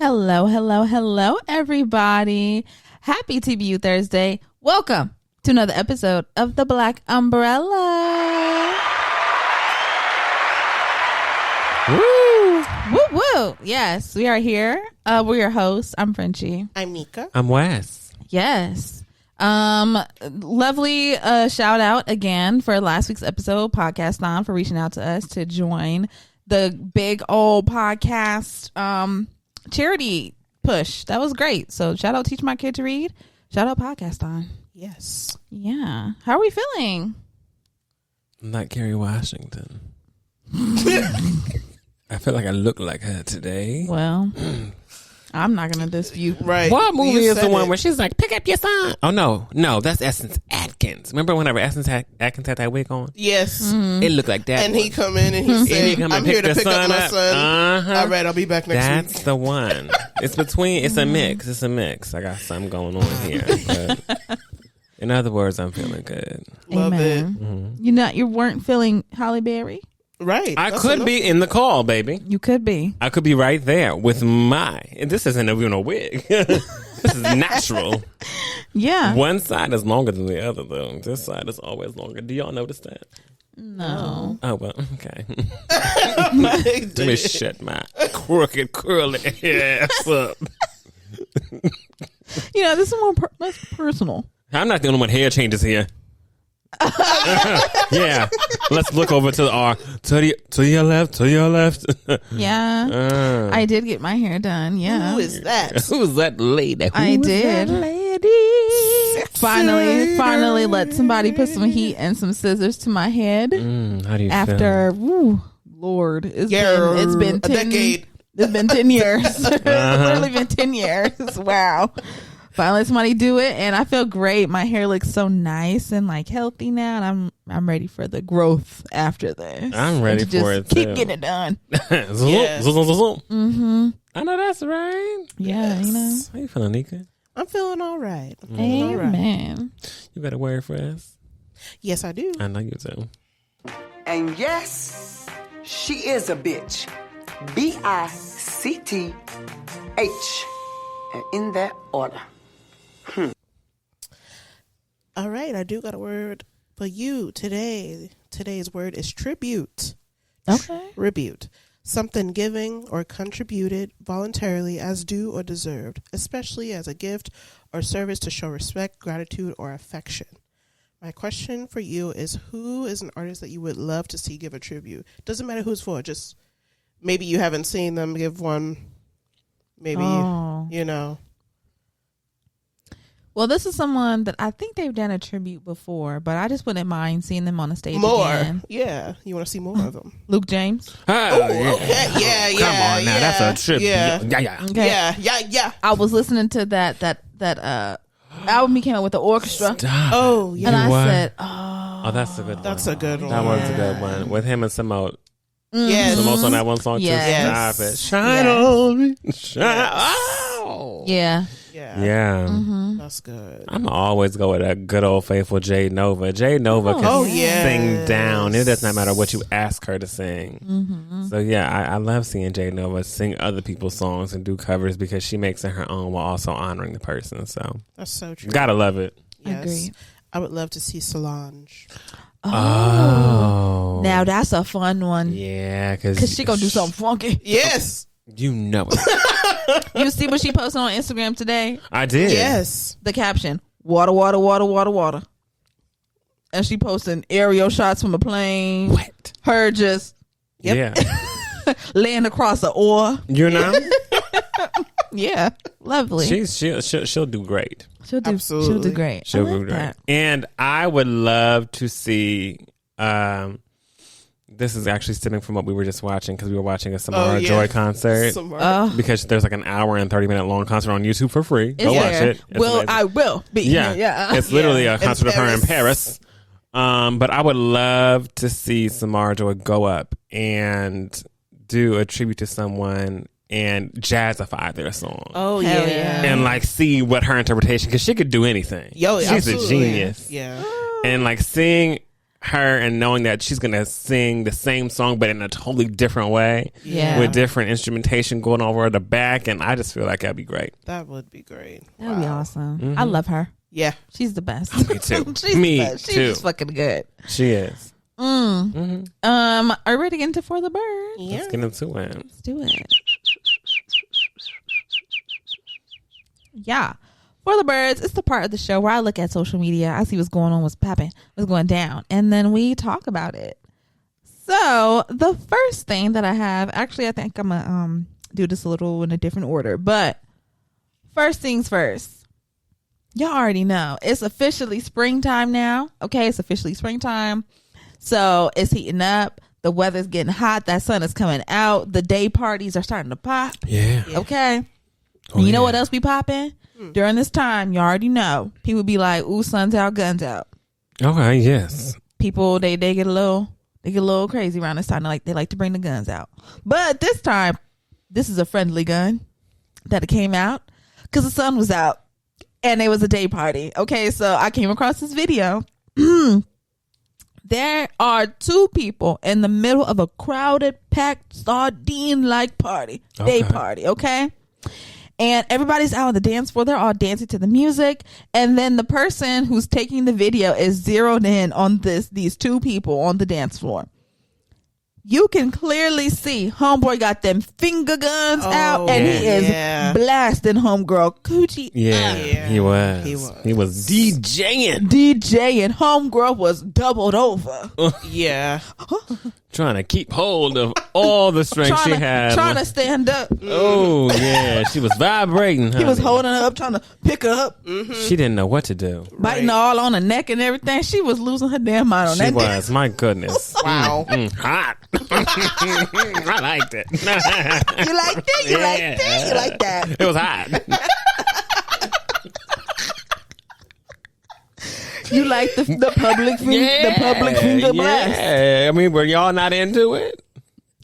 Hello, hello, hello, everybody. Happy TBU Thursday. Welcome to another episode of The Black Umbrella. Woo! Woo woo. Yes, we are here. We're your hosts. I'm Frenchie. I'm Nika. I'm Wes. Yes. Lovely shout out again for last week's episode, Podcast On, for reaching out to us to join the big old podcast charity push. That was great. So shout out Teach My Kid to Read. Shout out Podcast On. Yes. Yeah. How are we feeling? I'm not Kerry Washington. I feel like I look like her today. Well, I'm not going to dispute. Right. What movie is the one where she's like, pick up your son? Oh, no, that's Essence Atkins. Remember whenever Essence Atkins had that wig on? Yes. It looked like that. And he come in and he said, I'm here to pick up my son. All right, I'll be back next week. That's the one. It's a mix. I got something going on here. But in other words, I'm feeling good. Love it. Mm-hmm. You weren't feeling Halle Berry? Right. I could be in the call, baby. You could be. I could be right there with and this isn't even a wig. This is natural. Yeah. One side is longer than the other, though. This side is always longer. Do y'all notice that? No. Oh, well, okay. Let me shut my crooked, curly ass up. This is more less personal. I'm not the only one hair changes here. Yeah. Let's look over to your left. Yeah. I did get my hair done. Yeah. Who is that? Who's that lady? I did. Finally let somebody put some heat and some scissors to my head. How do you after feel? Lord, it's been 10 decade. It's been 10 years. It's literally been 10 years. Wow. Finally somebody do it and I feel great. My hair looks so nice and like healthy now, and I'm ready for the growth after this. I'm ready for it too. Keep getting it done. Mm-hmm. I know that's right. Yeah, Yes. How you feeling, Nika? I'm feeling all right. Amen. You got a word for us? Yes, I do. I know you do. And yes, she is a bitch. BICTH. And in that order. All right, I do got a word for you today. Today's word is tribute. Okay. Tribute. Something giving or contributed voluntarily as due or deserved, especially as a gift or service to show respect, gratitude, or affection. My question for you is, who is an artist that you would love to see give a tribute? Doesn't matter who's for, just maybe you haven't seen them give one. Maybe, Well, this is someone that I think they've done a tribute before, but I just wouldn't mind seeing them on the stage again. Yeah, you want to see more of them. Luke James. Oh, okay. Yeah. Come on now, that's a tribute. Yeah. Okay. Yeah. I was listening to that album he came out with the orchestra. Stop. Oh, yeah. And I said, oh, that's a good one. That's a good one. That one's a good one. With him and Samo. Yes. Samo's on that one song too. Yes. Stop it. Shine on me. Shine. Oh. Yeah. Yeah. Mm-hmm. That's good. I'm always go with that good old faithful Jay Nova. Jay Nova can sing down. It does not matter what you ask her to sing. Mm-hmm. So yeah, I love seeing Jay Nova sing other people's songs and do covers because she makes it her own while also honoring the person. So That's so true. gotta love it. Yes. Agreed. I would love to see Solange. Oh. Now that's a fun one. Yeah, because she gonna do something funky. Yes. You know it. You see what she posted on Instagram today? I did. Yes. The caption: water, water, water, water, water. And she posting aerial shots from a plane. What? Her just Yeah. laying across the oar. You know? Yeah. Lovely. She'll do great. She'll do great. She'll I do like great. that. And I would love to see this is actually stemming from what we were just watching because we were watching a Samara Joy concert. Because there's like an hour and 30-minute long concert on YouTube for free. Go watch it. I will be here. Yeah. It's literally a concert of her in Paris. But I would love to see Samara Joy go up and do a tribute to someone and jazzify their song. Oh, yeah. And like see what her interpretation, because she could do anything. Yo, she's absolutely. a genius. Yeah. And like seeing her and knowing that she's gonna sing the same song but in a totally different way, with different instrumentation going over the back, and I just feel like that'd be great. That would be great. That'd be awesome. I love her. Yeah, she's the best. Me too. She's Me the best. too. She's fucking good. She is. Are you ready to get into For the Birds? Yeah. Let's get into it. Let's do it. Yeah. For the Birds, it's the part of the show where I look at social media, I see what's going on, what's popping, what's going down, and then we talk about it. So the first thing that I have, actually, I think I'm gonna do this a little in a different order, but first things first. Y'all already know it's officially springtime now. Okay, it's officially springtime, so it's heating up. The weather's getting hot. That sun is coming out. The day parties are starting to pop. Yeah. Okay. And you know what else be popping? During this time, you already know. People be like, ooh, sun's out, guns out. Okay, yes. People, they get a little crazy around this time. They like to bring the guns out. But this time, this is a friendly gun that it came out because the sun was out and it was a day party. Okay, so I came across this video. There are two people in the middle of a crowded, packed, sardine-like party. Day party, okay? And everybody's out on the dance floor. They're all dancing to the music. And then the person who's taking the video is zeroed in on these two people on the dance floor. You can clearly see homeboy got them finger guns out, and he is blasting homegirl coochie. Yeah, he was. He was DJing. Homegirl was doubled over. Yeah. Trying to keep hold of all the strength she had. Trying to stand up. Oh, yeah. She was vibrating. He was holding her up, trying to pick her up. Mm-hmm. She didn't know what to do. Biting all on her neck and everything. She was losing her damn mind on that. She was. My goodness. Wow. Hot. I liked it. You liked it? You liked it? You liked that? It was hot. You like the public finger blast? Yeah, I mean, were y'all not into it?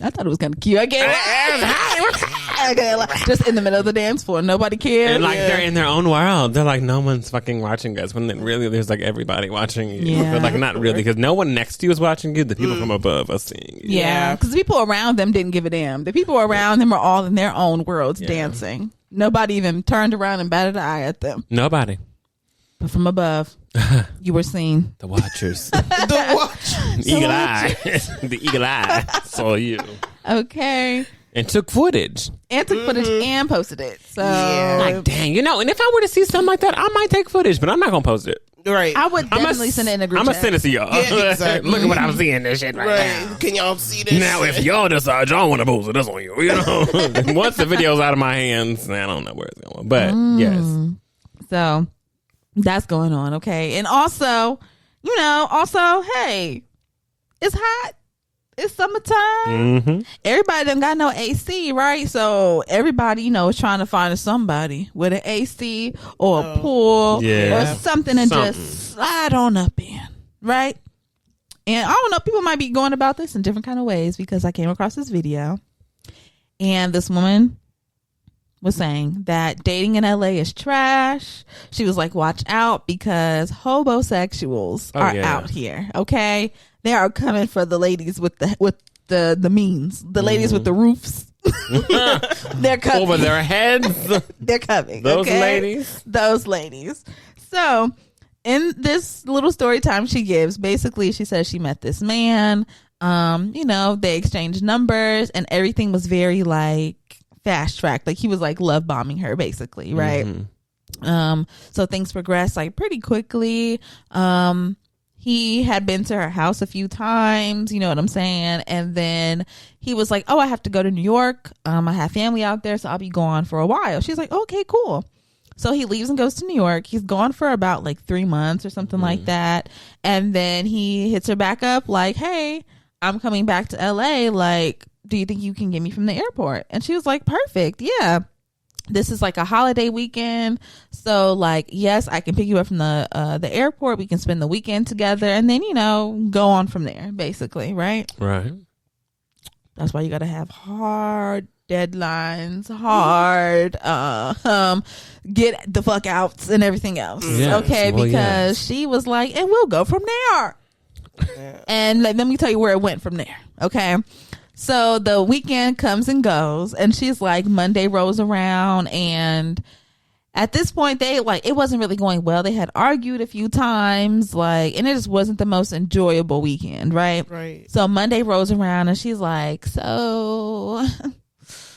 I thought it was kind of cute. I gave it just in the middle of the dance floor. Nobody cared. And they're in their own world. They're like, no one's fucking watching us. When really, there's like everybody watching you. Yeah. But like, not really, because no one next to you is watching you. The people from above are seeing you. Yeah, because the people around them didn't give a damn. The people around them are all in their own worlds dancing. Nobody even turned around and batted an eye at them. Nobody. But from above, you were seen. The watchers. The watchers. Eagle eye. The eagle eye saw you. Okay. And took footage. And took footage and posted it. So, like, dang, and if I were to see something like that, I might take footage, but I'm not going to post it. Right. I would definitely send it in a group I'm going to send it to y'all. Yeah, exactly. Look at what I'm seeing this shit right now. Can y'all see this? Now, if y'all decide y'all want to post it, that's on you. Once the video's out of my hands, I don't know where it's going. But, yes. So, that's going on, okay? And also, hey, it's hot. It's summertime. Mm-hmm. Everybody done got no AC, right? So everybody, is trying to find somebody with an AC or a pool or something to just slide on up in, right? And I don't know, people might be going about this in different kind of ways because I came across this video and this woman was saying that dating in LA is trash. She was like, watch out because hobosexuals are out here, okay? They are coming for the ladies with the means, the ladies with the roofs. They're coming over their heads. They're coming. Those ladies. So, in this little story time she gives, basically she says she met this man. They exchanged numbers, and everything was very like fast track. Like he was like love bombing her, basically, right? Mm-hmm. So things progressed like pretty quickly. He had been to her house a few times, you know what I'm saying? And then he was like, oh, I have to go to New York. I have family out there, so I'll be gone for a while. She's like, okay, cool. So he leaves and goes to New York. He's gone for about like 3 months or something like that. And then he hits her back up like, hey, I'm coming back to LA. Like, do you think you can get me from the airport? And she was like, perfect. Yeah. This is like a holiday weekend. So like, yes, I can pick you up from the airport. We can spend the weekend together and then, go on from there, basically. Right. Right. That's why you got to have hard deadlines, hard, get the fuck outs and everything else. Yes. Okay. Because she was like, and we'll go from there. Yeah. And let me tell you where it went from there. Okay. So the weekend comes and goes, and she's like, Monday rolls around, and at this point, they like, it wasn't really going well. They had argued a few times, like, and it just wasn't the most enjoyable weekend, right? Right. So Monday rolls around, and she's like, so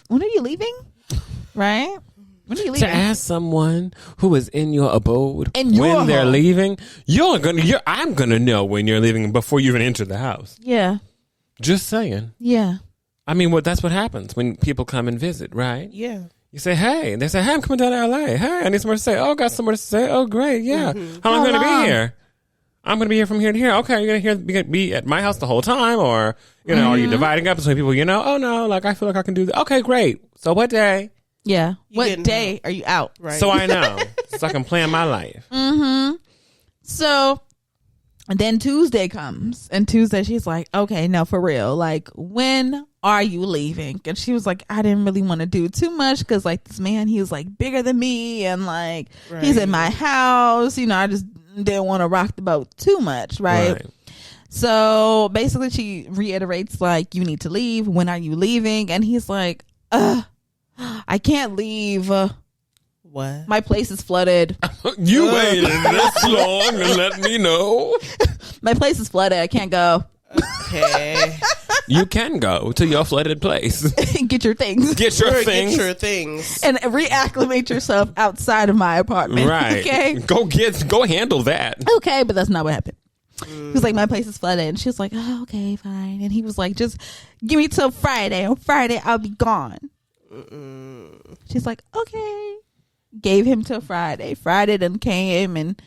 when are you leaving? Right? When are you leaving? To ask someone who is in your abode In your when they're home. leaving, I'm gonna know when you're leaving before you even enter the house. Yeah. Just saying. Yeah. I mean, that's what happens when people come and visit, right? Yeah. You say, hey. They say, hey, I'm coming down to LA. Hey, I need somewhere to stay. Oh, got somewhere to stay. Oh, great. Yeah. How long are you going to be here? I'm going to be here from here to here. Okay, you're going to be at my house the whole time? Or, are you dividing up between people, oh, no, like, I feel like I can do that. Okay, great. So what day? Yeah. You What getting day are you out? Right. So I know. So I can plan my life. So and then Tuesday comes, and Tuesday she's like, okay, no, for real. Like, when are you leaving? And she was like, I didn't really want to do too much because, like, this man, he was like bigger than me, and like, he's in my house. I just didn't want to rock the boat too much, right? So basically, she reiterates, like, you need to leave. When are you leaving? And he's like, I can't leave. What? My place is flooded. You waited this long to let me know. My place is flooded. I can't go. Okay. You can go to your flooded place. Get your things. Get your things. Get your things. And reacclimate yourself outside of my apartment. Right. Okay. Go handle that. Okay, but that's not what happened. He was like, my place is flooded. And she was like, oh, okay, fine. And he was like, just give me till Friday. On Friday, I'll be gone. She's like, okay. Gave him till Friday. Friday then came, and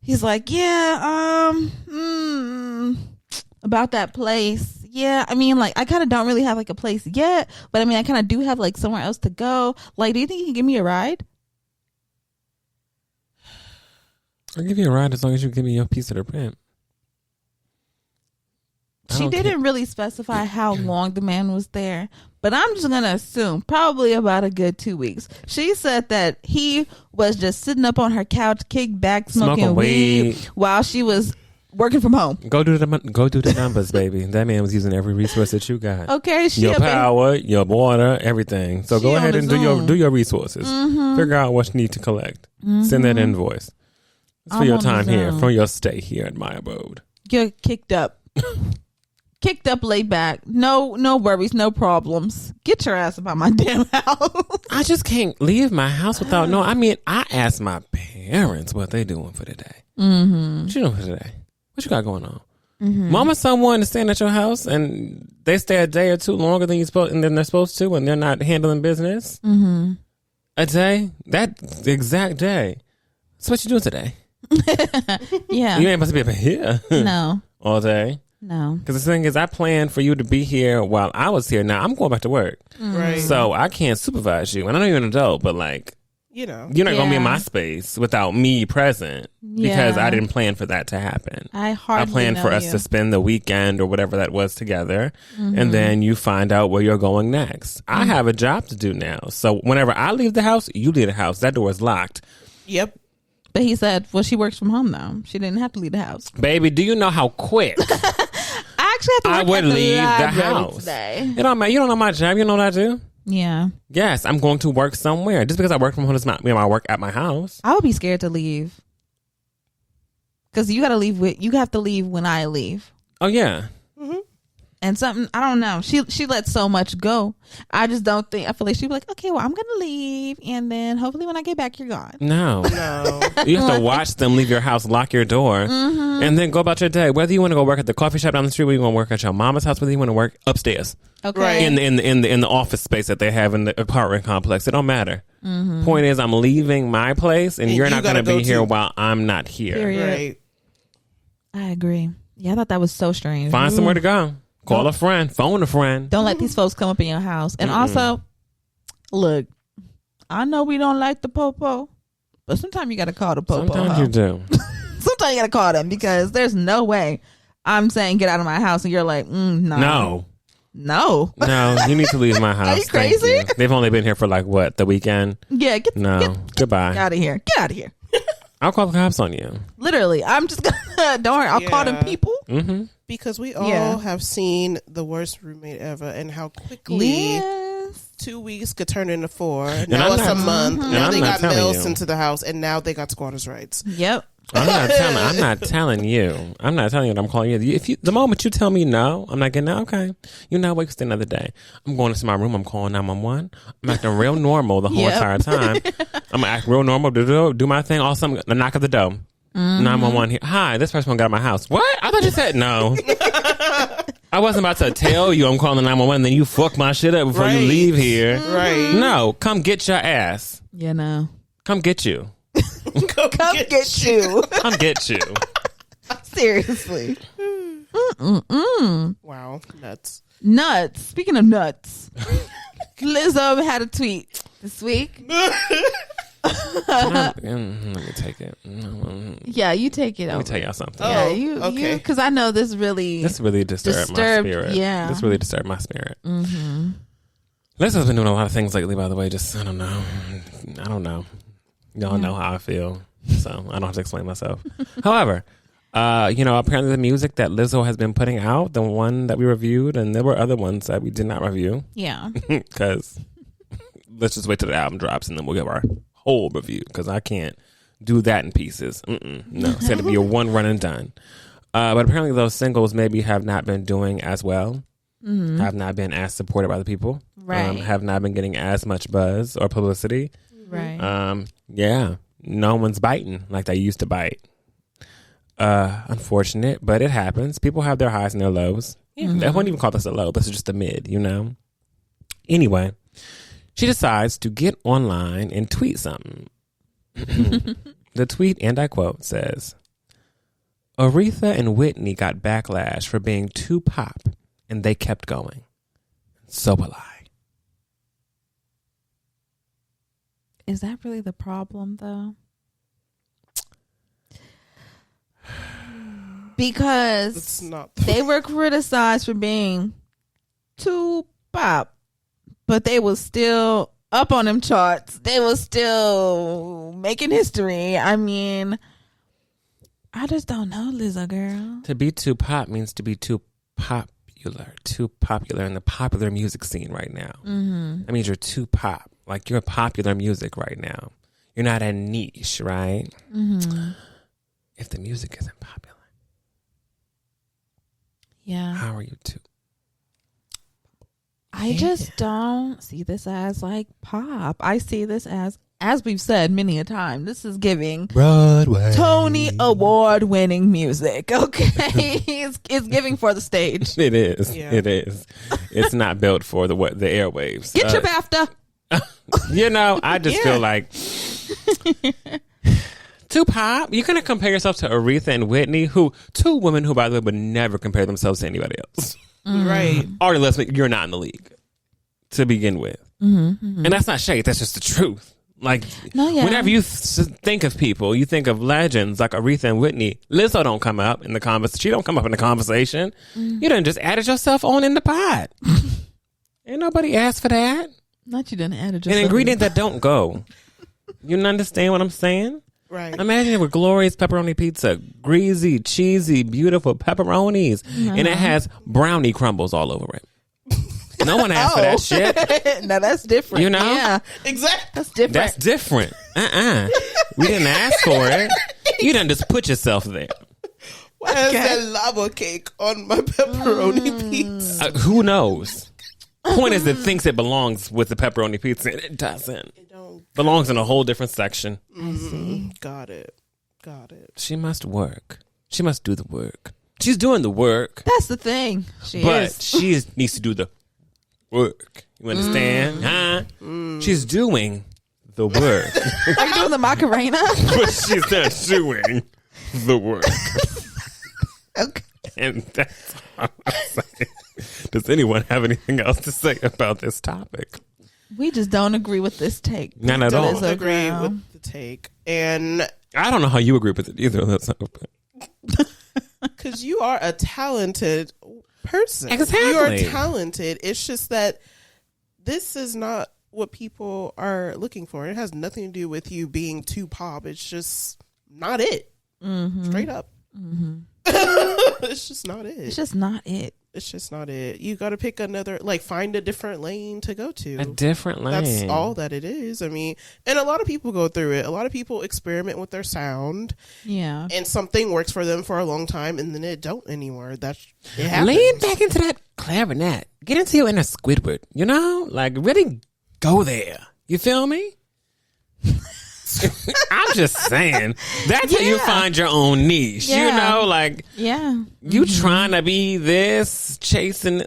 he's like, yeah, about that place. Yeah, I mean, like, I kind of don't really have like a place yet, but I mean, I kind of do have like somewhere else to go. Like, do you think you can give me a ride? I'll give you a ride as long as you give me your piece of the print. She didn't really specify how long the man was there, but I'm just going to assume probably about a good 2 weeks. She said that he was just sitting up on her couch, kicked back, smoking weed while she was working from home. Go do the numbers, baby. That man was using every resource that you got. Okay, your power, your water, everything. So go ahead and do your resources. Figure out what you need to collect. Send that invoice. It's for your time here, for your stay here at my abode. You're kicked up. Kicked up, laid back. No worries, no problems. Get your ass about my damn house. I just can't leave my house without knowing. I mean, I asked my parents what they doing for the day. What you doing for the day? What you got going on? Mama, someone is staying at your house and they stay a day or two longer than they're supposed to, and they're not handling business. A day, the exact day. So what you doing today? Yeah, you ain't supposed to be up here. No, all day. No. Because the thing is, I planned for you to be here while I was here. Now I'm going back to work. Right. So I can't supervise you. And I know you're an adult, but like, you're not going to be in my space without me present because I didn't plan for that to happen. I planned for us to spend the weekend or whatever that was together. And then you find out where you're going next. I have a job to do now. So whenever I leave the house, you leave the house. That door is locked. Yep. But he said, well, she works from home now. She didn't have to leave the house. Baby, do you know how quick I would leave the house today? You don't know my job. You know what I do? Yeah. Yes, I'm going to work somewhere. Just because I work from home does not mean I work at my house. I would be scared to leave because you got to leave. You have to leave when I leave. Oh yeah. And something, I don't know. She let so much go. I just don't think. I feel like she'd be like, okay, well, I'm gonna leave, and then hopefully when I get back, you're gone. No. You have to watch them leave your house, lock your door, and then go about your day. Whether you want to go work at the coffee shop down the street, whether you want to work at your mama's house, whether you want to work upstairs, okay, in the office space that they have in the apartment complex, it don't matter. Point is, I'm leaving my place, and you're not going to be here while I'm not here. Period. Right. I agree. Yeah, I thought that was so strange. Find somewhere to go. Call a friend. Phone a friend. Don't let these folks come up in your house. And also, look, I know we don't like the popo, but sometimes you got to call the popo. Sometimes you do. Sometimes you got to call them because there's no way I'm saying get out of my house and you're like, no. No, you need to leave my house. Are you crazy? Thank you. They've only been here for like what, the weekend? Yeah, goodbye. Get out of here. Get out of here. I'll call the cops on you. Literally, I'm just gonna. Don't worry, I'll call them people. Mm-hmm. Because we all have seen the worst roommate ever, and how quickly 2 weeks could turn into 4. Now it's a month. Now they got mails into the house, and now they got squatters' rights. Yep. I'm not telling you. I'm not telling you that I'm calling you. The moment you tell me no, I'm not getting out. Okay. You know, wait another day. I'm going into my room. I'm calling 911. I'm acting real normal the whole entire time. I'm gonna act real normal. Do my thing. All of a sudden, the knock at the door. 911 here. Hi, this person got in my house. What? I thought you said no. I wasn't about to tell you I'm calling the 911 and then you fuck my shit up before you leave here. Right. No, come get your ass. You know. Come get you. Come get you. Come get you. Seriously. Wow. Nuts. Speaking of nuts, Lizzo had a tweet this week. Let me take it. Yeah, you take it over. Let me tell y'all something. Yeah, you because I know this really disturbed my spirit. Yeah, this really disturbed my spirit. Mm-hmm. Lizzo's been doing a lot of things lately, by the way. Just I don't know. Y'all know how I feel, so I don't have to explain myself. However, apparently the music that Lizzo has been putting out, the one that we reviewed, and there were other ones that we did not review. Yeah, because let's just wait till the album drops and then we'll give our whole review, because I can't do that in pieces. No, it's got to be a one run and done. But apparently those singles maybe have not been doing as well, have not been as supported by the people, right? Have not been getting as much buzz or publicity, right? Yeah, no one's biting like they used to bite. Unfortunate, but it happens. People have their highs and their lows. I wouldn't even call this a low. This is just a mid, Anyway, she decides to get online and tweet something. The tweet, and I quote, says, Aretha and Whitney got backlash for being too pop, and they kept going. So will I. Is that really the problem, though? Because they were criticized for being too pop, but they was still up on them charts. They was still making history. I mean, I just don't know, Lizzo girl. To be too pop means to be too popular in the popular music scene right now. That means you're too pop. Like, you're popular music right now. You're not a niche, right? If the music isn't popular, how are you too? I just don't see this as like pop. I see this as we've said many a time, this is giving Broadway Tony Award winning music. Okay. it's giving for the stage. It is. Yeah. It is. It's not built for the airwaves. Get your BAFTA. I just feel like too pop. You're gonna compare yourself to Aretha and Whitney, two women who, by the way, would never compare themselves to anybody else. Right. Already, you're not in the league to begin with, and that's not shade. That's just the truth. Like, whenever you think of people, you think of legends like Aretha and Whitney. Lizzo don't come up in the conversation. She don't come up in the conversation. You done just added yourself on in the pot. Ain't nobody asked for that. Not you done added yourself. An ingredient that don't go. You understand what I'm saying? Right. Imagine it with glorious pepperoni pizza, greasy, cheesy, beautiful pepperonis, and it has brownie crumbles all over it. No one asked for that shit. No, that's different. Yeah, exactly. That's different. That's different. We didn't ask for it. You done just put yourself there. Why is that lava cake on my pepperoni pizza? Who knows? Point is, it thinks it belongs with the pepperoni pizza, and it doesn't. It don't. Belongs in a whole different section. I see. Got it. She must work. She must do the work. She's doing the work. That's the thing. She needs to do the work. You understand? Huh? She's doing the work. Are you doing the Macarena? But she's not doing the work. Okay. And that's all I'm saying. Does anyone have anything else to say about this topic? We just don't agree with this take. Not at all. Don't agree with the take. And I don't know how you agree with it either. That's because you are a talented person. Exactly. You are talented. It's just that this is not what people are looking for. It has nothing to do with you being too pop. It's just not it. Straight up. It's just not it. It's just not it. It's just not it. You got to pick another, like, find a different lane to go to. A different lane. That's all that it is. I mean, and a lot of people go through it. A lot of people experiment with their sound. Yeah. And something works for them for a long time, and then it don't anymore. It happens. Lean back into that clarinet. Get into your inner Squidward. You know? Like, really go there. You feel me? I'm just saying. That's how you find your own niche. Yeah. You know? Like, you trying to be this, chasing.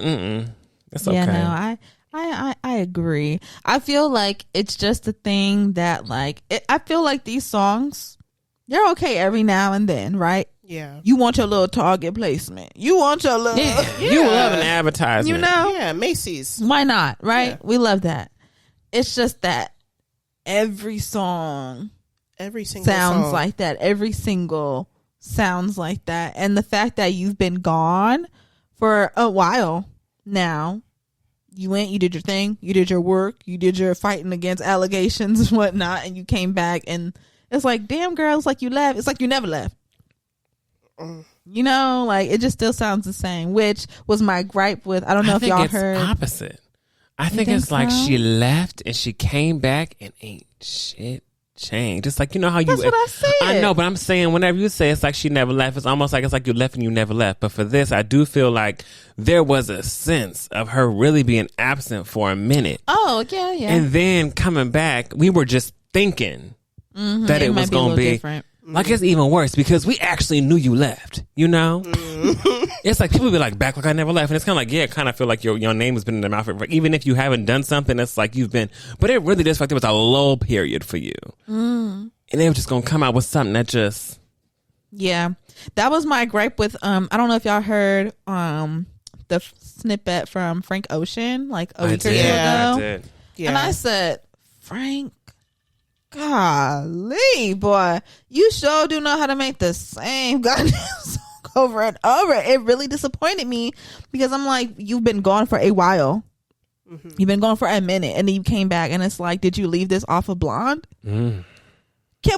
It's okay. Yeah, no, I agree. I feel like it's just a thing that, like, I feel like these songs, they're okay every now and then, right? Yeah. You want your little Target placement. You want your little... You love an advertisement. You know? Yeah, Macy's. Why not, right? Yeah. We love that. It's just that every song sounds song. Like that. Every single sounds like that. And the fact that you've been gone for a while now, you went, you did your thing, you did your work, you did your fighting against allegations and whatnot, and you came back, and it's like, damn, girl, it's like you left. It's like you never left. You know, like, it just still sounds the same, which was my gripe with, I don't know if y'all heard. Opposite. I think it's like she left and she came back and ain't shit changed. It's like, you know how That's what I said. I know, but I'm saying whenever you say it's like she never left, it's almost like it's like you left and you never left. But for this, I do feel like there was a sense of her really being absent for a minute. Oh, yeah. And then coming back, we were just thinking that it was going to be different. Like, it's even worse because we actually knew you left, you know? It's like people be like, back like I never left. And it's kind of like, yeah, kind of feel like your name has been in their mouth. Even if you haven't done something, it's like you've been. But it really does feel like there was a lull period for you. And they were just going to come out with something that just. Yeah. That was my gripe with, I don't know if y'all heard the snippet from Frank Ocean, like a week or two ago. I did. Yeah. And I said, Frank, golly, boy, you sure do know how to make the same goddamn song over and over. It really disappointed me because I'm like, you've been gone for a while. You've been gone for a minute, and then you came back, and it's like, did you leave this off of Blonde? Can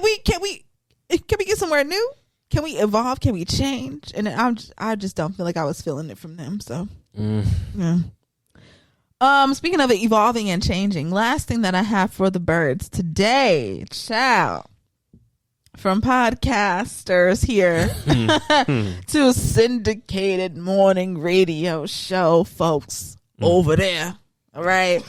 we get somewhere new? Can we evolve? Can we change? And I just don't feel like I was feeling it from them. So, yeah. Speaking of evolving and changing, last thing that I have for the birds today, ciao, from podcasters here to a syndicated morning radio show, folks, over there. All right.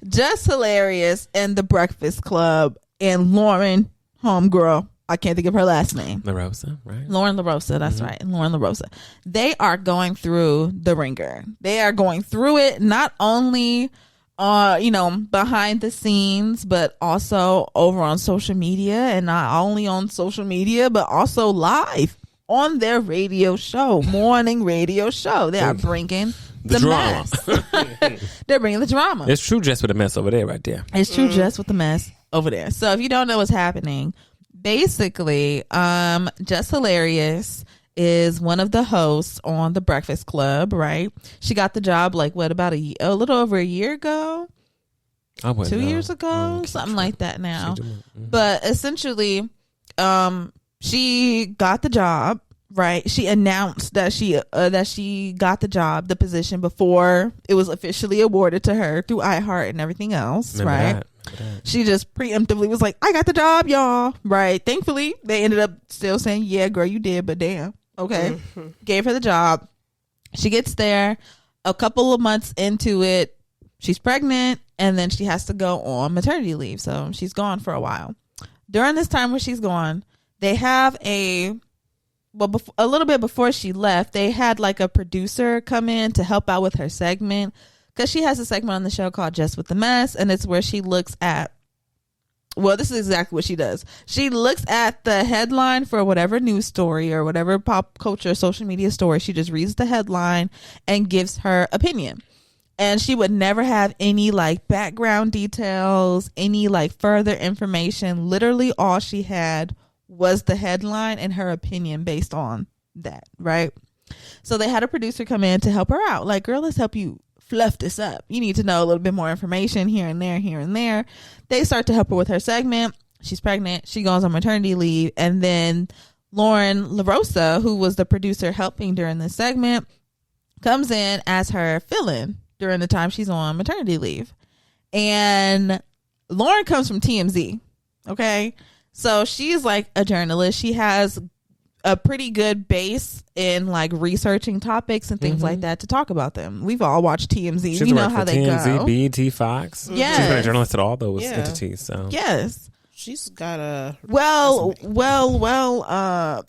Just Hilarious and The Breakfast Club and Lauren, homegirl, I can't think of her last name. LaRosa, right? Lauren LaRosa, that's right. Lauren LaRosa. They are going through the ringer. They are going through it not only behind the scenes, but also over on social media, and not only on social media, but also live on their radio show, morning radio show. They are bringing the drama. Mess. They're bringing the drama. It's true Jess with a mess over there, right there. It's true Jess with the mess over there. So if you don't know what's happening, basically, Just Hilarious is one of the hosts on The Breakfast Club, right? She got the job about a little over a year ago, 2 years ago, something like that now. But essentially, she got the job, right? She announced that she got the job, the position, before it was officially awarded to her through iHeart and everything else, right? She just preemptively was like, I got the job, y'all. Right. Thankfully, they ended up still saying, yeah, girl, you did, but damn. Okay. Gave her the job. She gets there. A couple of months into it, she's pregnant, and then she has to go on maternity leave. So she's gone for a while. During this time where she's gone, they have a little bit before she left, they had like a producer come in to help out with her segment. Because she has a segment on the show called Just with the Mess, and it's where she looks at, well, this is exactly what she does. She looks at the headline for whatever news story or whatever pop culture, social media story. She just reads the headline and gives her opinion. And she would never have any like background details, any like further information. Literally all she had was the headline and her opinion based on that, right? So they had a producer come in to help her out. Like, girl, let's help you fluff this up. You need to know a little bit more information here and there. They start to help her with her segment. She's pregnant. She goes on maternity leave. And then Lauren LaRosa, who was the producer helping during this segment, comes in as her fill-in during the time she's on maternity leave. And Lauren comes from TMZ. Okay. So she's like a journalist. She has a pretty good base in like researching topics and things like that to talk about them. We've all watched TMZ. We know how they TMZ, go. BET, Fox. Yes. She's been a journalist at all those entities. So yes, she's got a well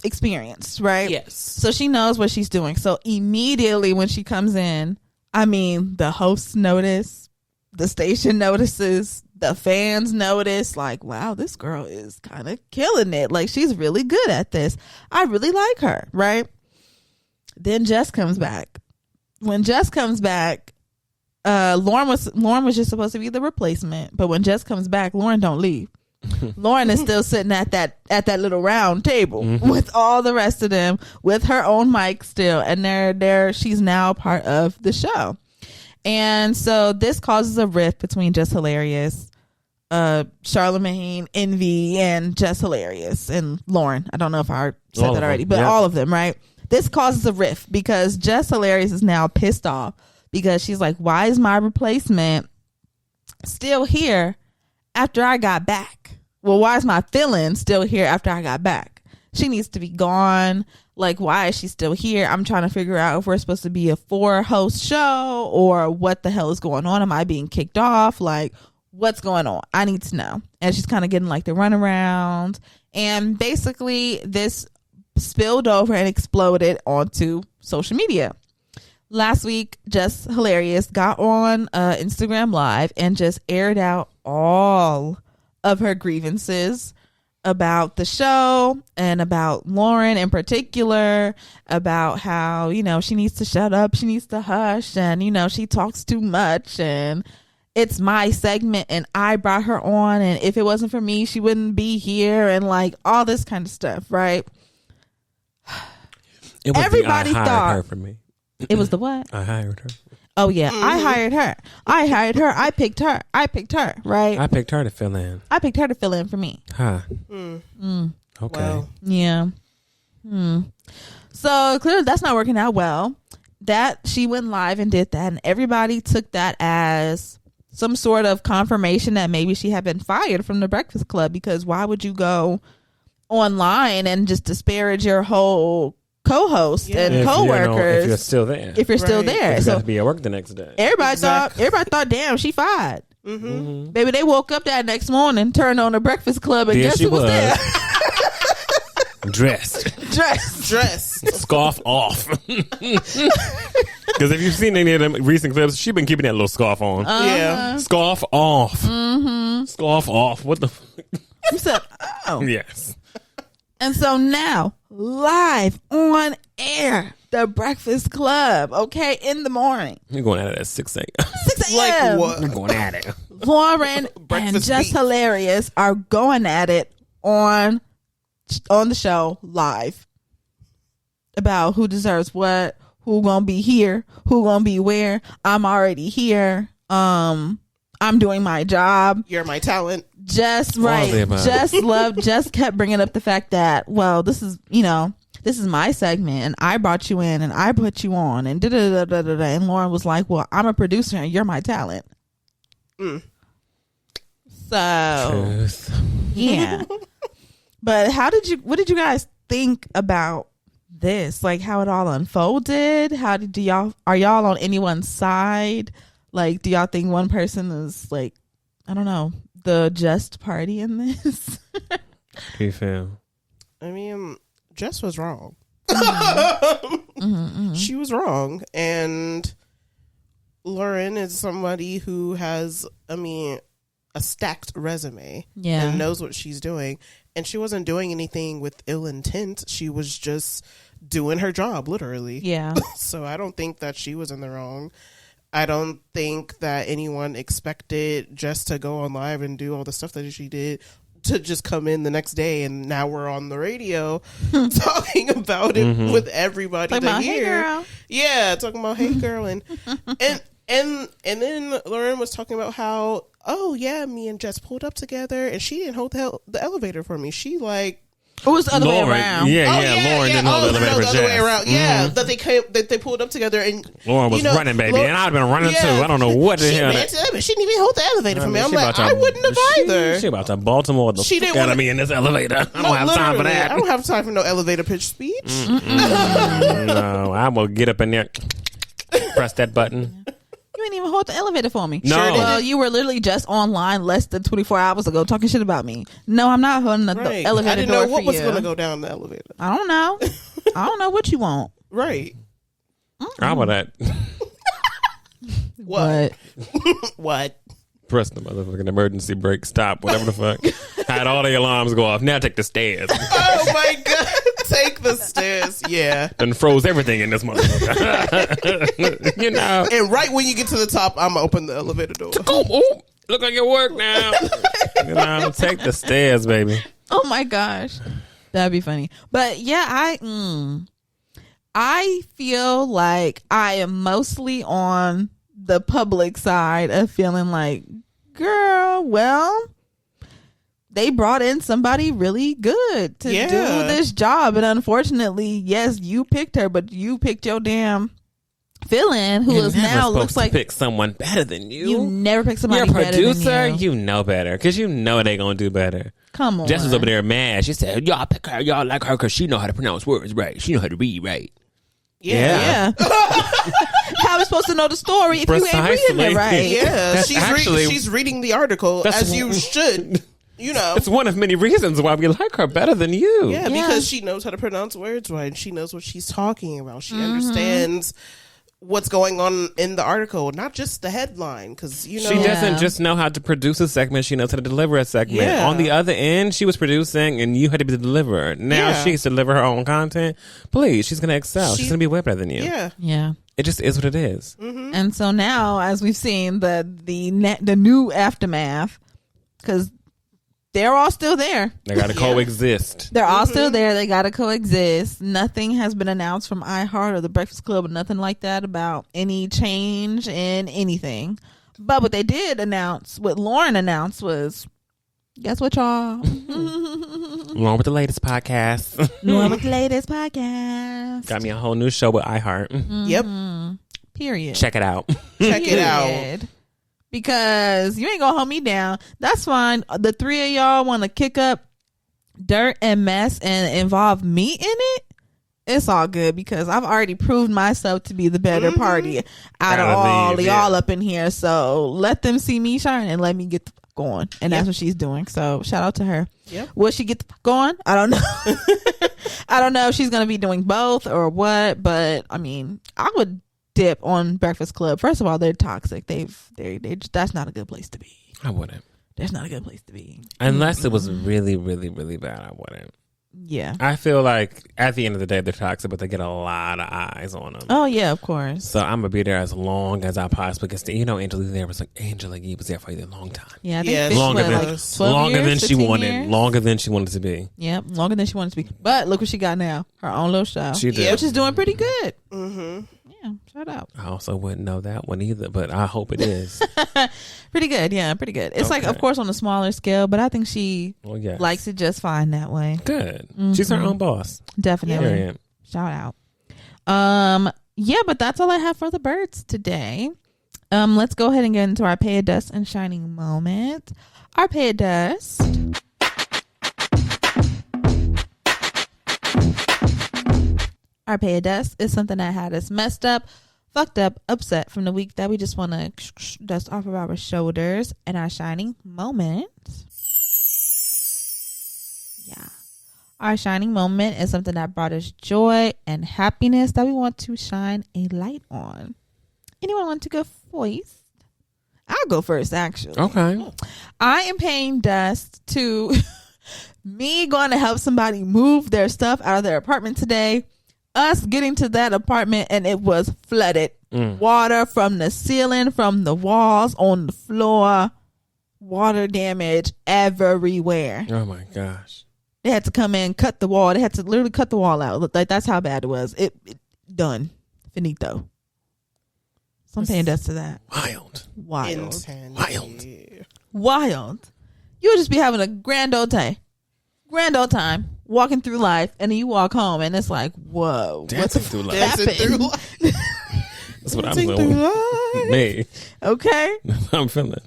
experienced, right? Yes. So she knows what she's doing. So immediately when she comes in, I mean, the hosts notice, the station notices, the fans notice, like, wow, this girl is kind of killing it. Like, she's really good at this. I really like her, right? Then Jess comes back. When Jess comes back, Lauren was just supposed to be the replacement, but when Jess comes back, Lauren don't leave. Lauren is still sitting at that little round table with all the rest of them, with her own mic still, and she's now part of the show. And so this causes a rift between Just Hilarious, Charlamagne, Envy, and Just Hilarious, and Lauren. I don't know if I said that already, but all of them, right? This causes a rift because Just Hilarious is now pissed off because she's like, why is my replacement still here after I got back? Well, why is my fill-in still here after I got back? She needs to be gone. Like, why is she still here? I'm trying to figure out if we're supposed to be a 4-host show or what the hell is going on. Am I being kicked off? Like, what's going on? I need to know. And she's kind of getting like the runaround. And basically this spilled over and exploded onto social media. Last week, Just Hilarious got on Instagram Live and just aired out all of her grievances about the show and about Lauren in particular, about how, you know, she needs to shut up, she needs to hush, and, you know, she talks too much, and it's my segment and I brought her on, and if it wasn't for me, she wouldn't be here, and like all this kind of stuff, right? Everybody thought her for me. It was the what? I hired her. Oh yeah, I hired her. I picked her, right? I picked her to fill in. I picked her to fill in for me. Huh. Okay. Well. Yeah. So clearly that's not working out well. That she went live and did that, and everybody took that as some sort of confirmation that maybe she had been fired from the Breakfast Club, because why would you go online and just disparage your whole co-host and co-workers if you're still there? If you're still there, you so got to be at work the next day. Everybody thought, damn, she fired. Maybe they woke up that next morning, turned on the Breakfast Club, and guess who was there? Dressed. Scarf off. Because if you've seen any of them recent clips, she's been keeping that little scarf on. Yeah. Scarf off. Scarf off. What the You said, oh. Yes. And so now, live on air, the Breakfast Club, okay, in the morning. You're going at it at 6 a.m. 6 a.m. Like what? You're going at it. Lauren and Just Hilarious are going at it on the show live about who deserves what, who gonna be here, who gonna be where. I'm already here. I'm doing my job. You're my talent. Just right. Just kept bringing up the fact that, well, this is my segment and I brought you in and I put you on and da-da-da-da-da-da. And Lauren was like, well, I'm a producer and you're my talent. So Truth. yeah. But what did you guys think about this? Like how it all unfolded? Are y'all on anyone's side? Like, do y'all think one person is like, I don't know, the just party in this? How do you feel? I mean, Jess was wrong. Mm-hmm. She was wrong. And Lauren is somebody who has, a stacked resume. Yeah. And knows what she's doing. And she wasn't doing anything with ill intent. She was just doing her job, literally. Yeah. So I don't think that she was in the wrong. I don't think that anyone expected Jess to go on live and do all the stuff that she did to just come in the next day, and now we're on the radio talking about it with everybody talking to about, hear. Hey, girl. Yeah, talking about hey girl, and then Lauren was talking about how oh yeah, me and Jess pulled up together, and she didn't hold the elevator for me. She like. It was the other way around. Yeah, Lauren didn't hold the elevator for the other way Jess. around. Yeah, that they pulled up together, and Lauren was running, baby, and I'd been running too. I don't know what the hell. She didn't even hold the elevator for me. I'm like, I wouldn't have either. She about to Baltimore the fuck out of me in this elevator. I don't have time for that. I don't have time for no elevator pitch speech. No, I will get up in there, press that button. You didn't even hold the elevator for me. No. Well, you were literally just online less than 24 hours ago talking shit about me. No, I'm not holding the elevator door for you. I didn't know what was going to go down the elevator. I don't know. I don't know what you want. Right. How about that? What? What? Press the motherfucking emergency brake, stop, whatever the fuck. Had all the alarms go off. Now take the stairs. Oh my God. Take the stairs. Yeah. And froze everything in this motherfucker. You know. And right when you get to the top, I'm going to open the elevator door. Oh, look like your work now. You know, take the stairs, baby. Oh my gosh. That'd be funny. But yeah, I feel like I am mostly on the public side of feeling like, girl, well, they brought in somebody really good to do this job. And unfortunately, yes, you picked her, but you picked your damn fill-in who is now looks like pick someone better than you. You never pick somebody You're a better producer, than you. you know better because you know they gonna do better. Come on. Jess was over there mad. She said, y'all pick her, y'all like her because she know how to pronounce words right. She know how to read right. Yeah. How are we supposed to know the story if you ain't reading it right? Yeah, she's reading the article as you should. You know, it's one of many reasons why we like her better than you. Yeah, because she knows how to pronounce words right. And she knows what she's talking about. She understands what's going on in the article, not just the headline. Because you know, she doesn't just know how to produce a segment; she knows how to deliver a segment. Yeah. On the other end, she was producing, and you had to be the deliverer. Now she has to deliver her own content. Please, she's going to excel. She's going to be way better than you. Yeah. It just is what it is. Mm-hmm. And so now, as we've seen the new aftermath, because they're all still there. They got to coexist. They're all still there. They got to coexist. Nothing has been announced from iHeart or the Breakfast Club or nothing like that about any change in anything. But what they did announce, what Lauren announced was, guess what, y'all? Along with the latest podcast. Lauren with the latest podcast. Got me a whole new show with iHeart. Yep. Period. Check it out. Check it out. Because you ain't gonna hold me down. That's fine. The three of y'all want to kick up dirt and mess and involve me in it. It's all good because I've already proved myself to be the better party out of all y'all up in here. So let them see me shine and let me get the fuck going. And that's what she's doing. So shout out to her. Yep. Will she get the fuck going? I don't know. I don't know if she's gonna be doing both or what. But I mean, I would dip on Breakfast Club. First of all, they're toxic. They that's not a good place to be. I wouldn't. That's not a good place to be. Unless it was really, really, really bad, I wouldn't. Yeah. I feel like at the end of the day, they're toxic, but they get a lot of eyes on them. Oh, yeah, of course. So I'm going to be there as long as I possibly can stay. You know, Angela Yee was there for a long time. Yeah, I think longer than she wanted. Years? Longer than she wanted to be. Yep, longer than she wanted to be. But look what she got now. Her own little show. She did. Which is doing pretty good. Mm-hmm. Yeah, shout out. I also wouldn't know that one either, but I hope it is. Pretty good. Yeah, pretty good. It's like, of course, on a smaller scale, but I think she likes it just fine that way. Good. Mm-hmm. She's her own boss. Definitely. Yeah. Shout out. Yeah, but that's all I have for the birds today. Let's go ahead and get into our Pay a Dust and Shining moment. Our Pay a Dust. Our Pay a Dust is something that had us messed up, fucked up, upset from the week that we just want to dust off of our shoulders. And our shining moment. Yeah. Our shining moment is something that brought us joy and happiness that we want to shine a light on. Anyone want to go first? I'll go first, actually. Okay. I am paying dust to me going to help somebody move their stuff out of their apartment today. Us getting to that apartment and it was flooded. Water from the ceiling, from the walls, on the floor. Water damage everywhere. Oh my gosh. They had to come in, cut the wall. They had to literally cut the wall out. Like, that's how bad it was. It done. Finito. So I'm paying dust to that. Wild. Insanity. Wild. wild. You would just be having a grand old time, walking through life, and then you walk home, and it's like, whoa, Dancing through life. That's what I'm doing. Me. Okay. I'm feeling.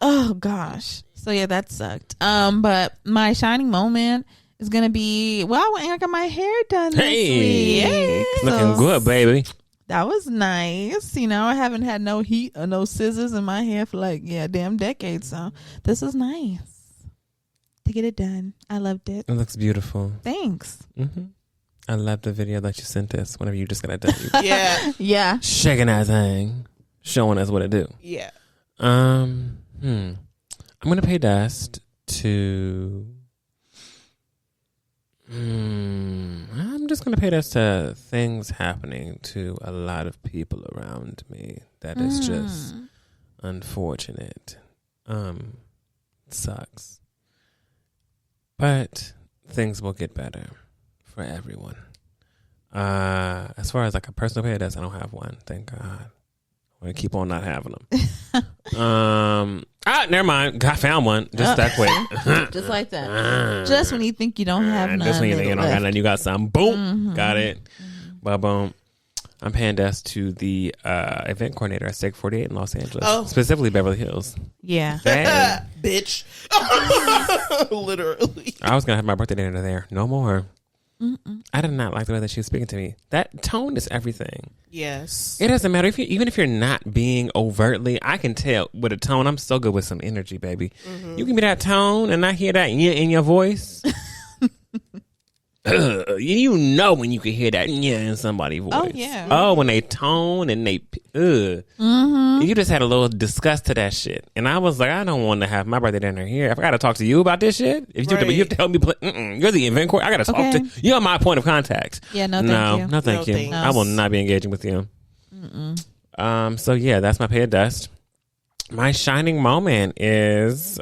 Oh gosh. So yeah, that sucked. But my shining moment is gonna be, well, I went and got my hair done this week. Yay. Looking good, baby. That was nice. You know, I haven't had no heat or no scissors in my hair for like, damn decades. So this was nice to get it done. I loved it. It looks beautiful. Thanks. Mm-hmm. I love the video that you sent us whenever you just got it done. Yeah. Shaking that thing, showing us what it do. Yeah. I'm gonna pay dust to. I'm just gonna pay dust to things happening to a lot of people around me. That is just unfortunate. It sucks, but things will get better for everyone. As far as like a personal pay dust, I don't have one. Thank God. I'm gonna keep on not having them. Never mind. I found one. Just that quick. Just like that. Just when you think you don't have none. Just when you think you don't got none, you got some. Boom. Got it. Boom. I'm paying dust to the event coordinator at Stake 48 in Los Angeles. Specifically Beverly Hills. Yeah. Bitch. Literally. I was going to have my birthday dinner there. No more. I did not like the way that she was speaking to me. That tone is everything. Yes. It doesn't matter even if you're not being overtly. I can tell with a tone. I'm so good with some energy, baby. You give me that tone, and I hear that in your voice. You know when you can hear that in somebody's voice. Oh yeah. Oh, when they tone and they you just had a little disgust to that shit, and I was like, I don't want to have my birthday dinner here. If I got to talk to you about this shit, if you have to help me play, you're the event coordinator. I got to talk to you're my point of contact. Yeah, no, thank you. No, thank you. Thanks. I will not be engaging with you. So yeah, that's my pay of dust. My shining moment is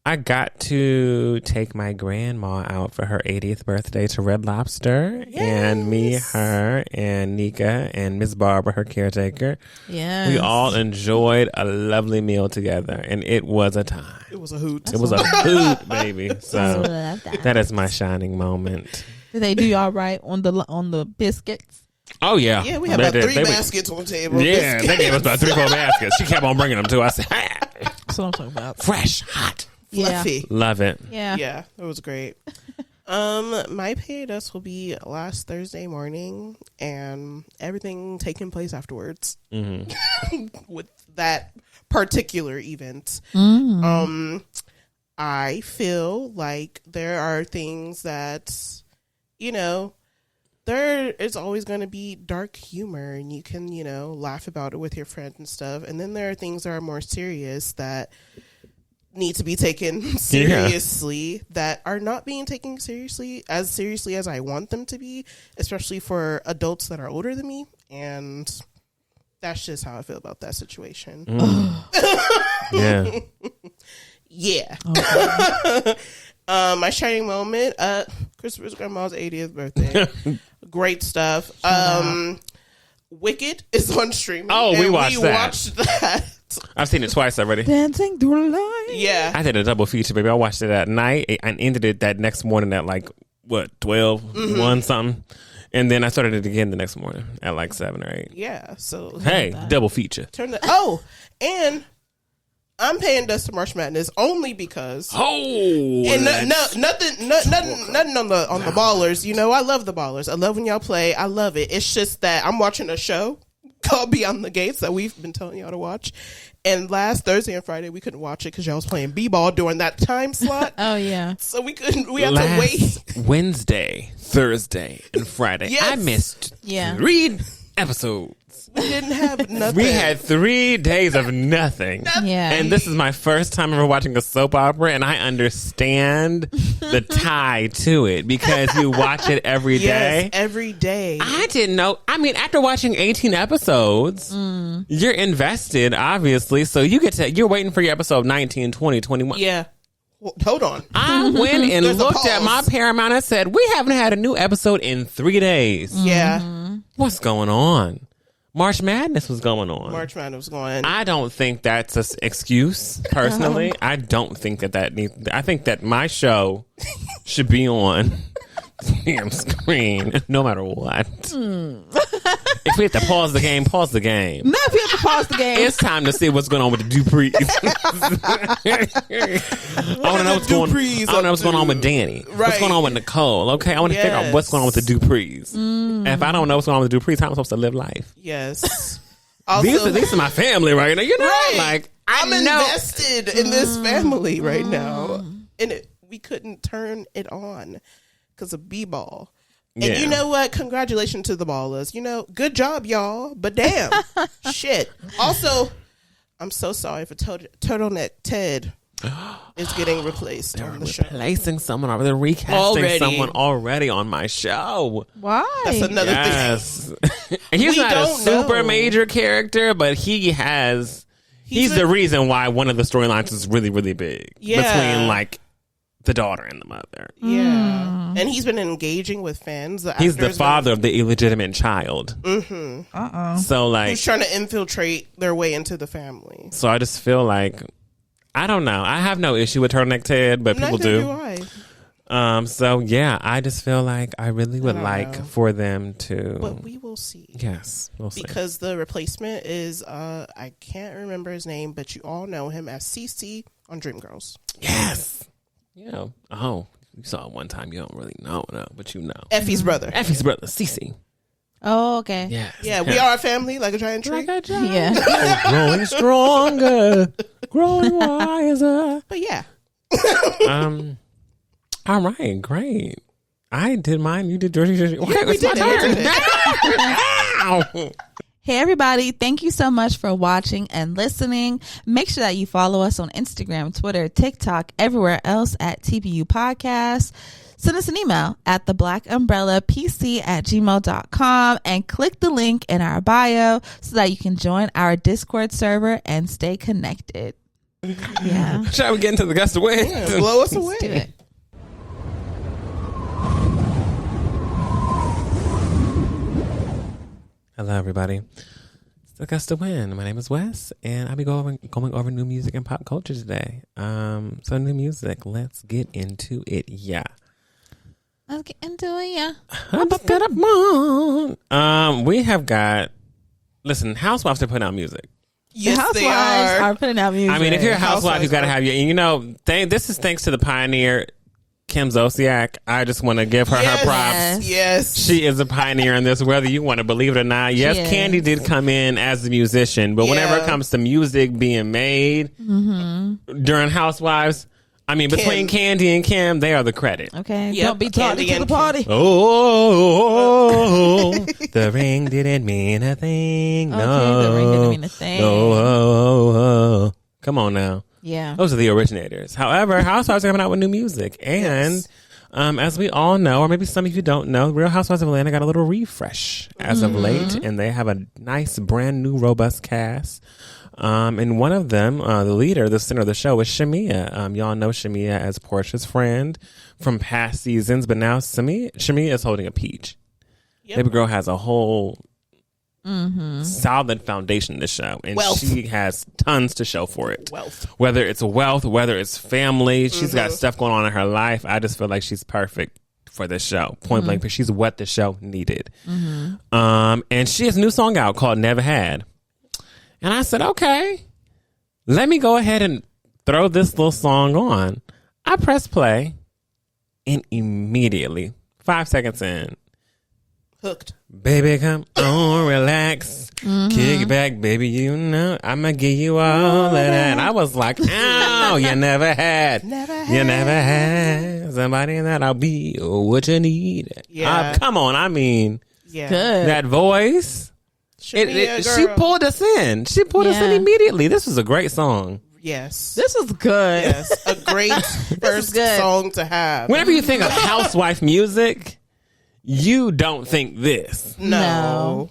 I got to take my grandma out for her 80th birthday to Red Lobster. Yes. And me, her, and Nika, and Miss Barbara, her caretaker. Yeah, we all enjoyed a lovely meal together, and it was a time. It was a hoot. It was a hoot, baby. So that is my shining moment. Did they do y'all right on the biscuits? Oh, yeah. Yeah, we had about 3 baskets on the table. Yeah, biscuits. They gave us about 3-4 baskets. She kept on bringing them, too. I said, that's what I'm talking about. Fresh, hot. Fluffy. Yeah. Love it. Yeah, it was great. My pay dust will be last Thursday morning, and everything taking place afterwards with that particular event. I feel like there are things that, there is always going to be dark humor, and you can, laugh about it with your friends and stuff. And then there are things that are more serious that need to be taken seriously that are not being taken seriously as I want them to be, especially for adults that are older than me. And that's just how I feel about that situation. Yeah. Okay. My shining moment, Christopher's grandma's 80th birthday. Great stuff. Wicked is on streaming. Oh, we watched that. I've seen it twice already. Dancing through life. Yeah. I did a double feature, baby. I watched it at night and ended it that next morning at 12, 1 something. And then I started it again the next morning at 7 or 8. Yeah. So hey, double feature. And I'm paying dust to March Madness only because and nothing on the ballers. I love the ballers. I love when y'all play. I love it. It's just that I'm watching a show called Beyond the Gates that we've been telling y'all to watch. And last Thursday and Friday we couldn't watch it because y'all was playing b-ball during that time slot. Oh yeah. So we couldn't. We had to wait. Wednesday, Thursday, and Friday. Yes. I missed 3 episodes. We didn't have nothing. We had 3 days of nothing. Yeah. And this is my first time ever watching a soap opera, and I understand the tie to it because you watch it every day. Yes, every day. I didn't know. I mean, after watching 18 episodes, you're invested, obviously. So you're waiting for your episode 19, 20, 21. Yeah. Well, hold on. I went and looked at my Paramount and said, we haven't had a new episode in 3 days. Yeah. What's going on? March Madness was going on. March Madness was going. I don't think that's an excuse, personally. I don't think that needs... I think that my show should be on the damn screen, no matter what. If we have to pause the game, pause the game. No, if you have to pause the game. It's time to see what's going on with the Duprees. I want to know what's going on. I want to know what's going on with Danny. Right. What's going on with Nicole? Okay, I want to figure out what's going on with the Duprees. And if I don't know what's going on with the Duprees, how am I supposed to live life? Yes. Also, These are my family right now. You know, right. like I'm invested in this family right now, and we couldn't turn it on because of B-ball. And you know what? Congratulations to the ballers. You know, good job, y'all. But damn, shit. Also, I'm so sorry for Turtleneck Ted is getting replaced on the show. Replacing someone already. They're recasting someone already on my show. Why? That's another thing. And he's not a super major character, but he's the reason why one of the storylines is really, really big. Yeah. Between like the daughter and the mother. Yeah. And he's been engaging with fans. He's the father of the illegitimate child. So like, he's trying to infiltrate their way into the family. So I just feel like, I don't know. I have no issue with Turtleneck Ted, but people do. So yeah, I just feel like I really would like for them to. But we will see. Yes, we'll see. Because the replacement is I can't remember his name, but you all know him as CC on Dreamgirls. Yes. Yeah. Oh, you saw it one time. You don't really know, but you know. Effie's brother, Cece. Oh, okay. Yes. Yeah, we are a family, like a giant tree. Yeah. Growing stronger, growing wiser. But yeah. All right, great. I did mine. You did yours. Okay, we did it. Hey everybody, thank you so much for watching and listening. Make sure that you follow us on Instagram, Twitter, TikTok, everywhere else at TBU Podcast. Send us an email at theblackUmbrellaPC@gmail.com and click the link in our bio so that you can join our Discord server and stay connected. Yeah. Shall we get into the gust of wind? Yeah, blow us away. Let's do it. Hello, everybody. It's the Gust of Wind. My name is Wes, and I'll be going over new music and pop culture today. So new music. Let's get into it. Yeah. Let's get into it. Yeah. We have got. Listen, housewives are putting out music. Yes, the housewives are putting out music. I mean, if you're a housewife, you got to have your. And you know, this is thanks to the pioneer. Kim Zolciak, I just want to give her her props. Yes. She is a pioneer in this, whether you want to believe it or not. Yes, Candy did come in as a musician, but whenever it comes to music being made during Housewives, I mean, between Candy and Kim, they are the credit. Okay. Yep. Don't be talking to the party. Oh, the ring didn't mean a thing. No. Okay, the ring didn't mean a thing. No. Come on now. Yeah. Those are the originators. However, Housewives are coming out with new music. And as we all know, or maybe some of you don't know, Real Housewives of Atlanta got a little refresh as of late. And they have a nice, brand new, robust cast. And one of them, the leader, the center of the show, is Shamea. Y'all know Shamea as Portia's friend from past seasons. But now Shamea is holding a peach. Yep. Baby girl has a whole solid foundation to show, and she has tons to show for it. Whether it's wealth, whether it's family, she's got stuff going on in her life. I just feel like she's perfect for this show. Point blank, but she's what the show needed. And she has a new song out called Never Had, and I said, okay, let me go ahead and throw this little song on. I press play, and immediately 5 seconds in, hooked. Baby, come on, relax. Kick back, baby, you know I'ma give you all of that. And I was like, ow, you never had. You never had somebody that I'll be what you need. Yeah. Come on, I mean, Good. that voice. She pulled us in. She pulled us in immediately. This was a great song. Yes. This was good. Yes. A great first song to have. Whenever you think of housewife music, you don't think this. No.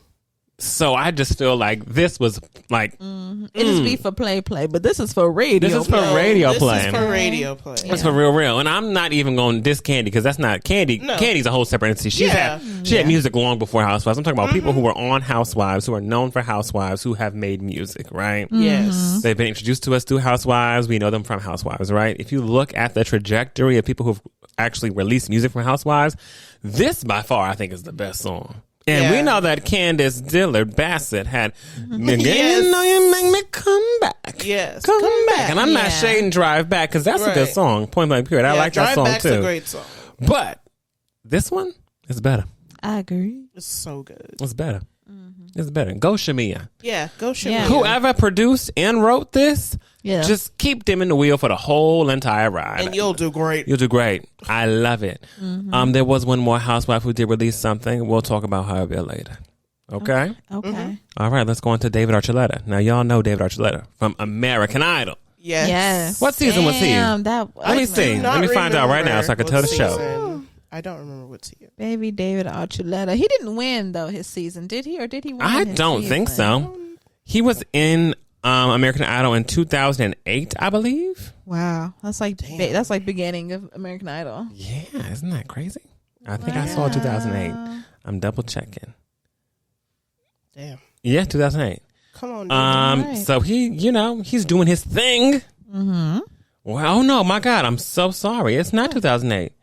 So I just feel like this was like It is be for play, but this is for radio. This is for radio play. This is for radio play. It's for real. And I'm not even going to diss Candy because that's not Candy. No. Candy's a whole separate entity. She had music long before Housewives. I'm talking about people who were on Housewives, who are known for Housewives, who have made music, right? Yes. They've been introduced to us through Housewives. We know them from Housewives, right? If you look at the trajectory of people who've actually released music from Housewives, this by far I think is the best song. And we know that Candace Dillard Bassett had, you know, you make me come back. Yes. Come back. And I'm not shading Drive Back because that's a good song. Point blank period. I like that song Drive Back's too. a great song. But this one is better. I agree. It's so good. It's better. It's better. Go Shamea. Yeah, go Shamea. Yeah. Whoever produced and wrote this, Yeah. just keep them in the wheel for the whole entire ride. And you'll do great. You'll do great. I love it. There was one more housewife who did release something. We'll talk about her a bit later. Okay? Okay. All right, let's go on to David Archuleta. Now, y'all know David Archuleta from American Idol. Yes. What season was he? Let Let me see. Let me find out right now so I can tell the show. Season. I don't remember what season. Baby David Archuleta. He didn't win though his season, did he? Or did he win? I his don't season? think so. He was in American Idol in 2008, I believe. Wow, that's like beginning of American Idol. Yeah, isn't that crazy? I think I saw 2008. I'm double checking. Damn. Yeah, 2008. Come on. Right. So he's doing his thing. Mm-hmm. Well, oh no, my God, I'm so sorry. It's not 2008.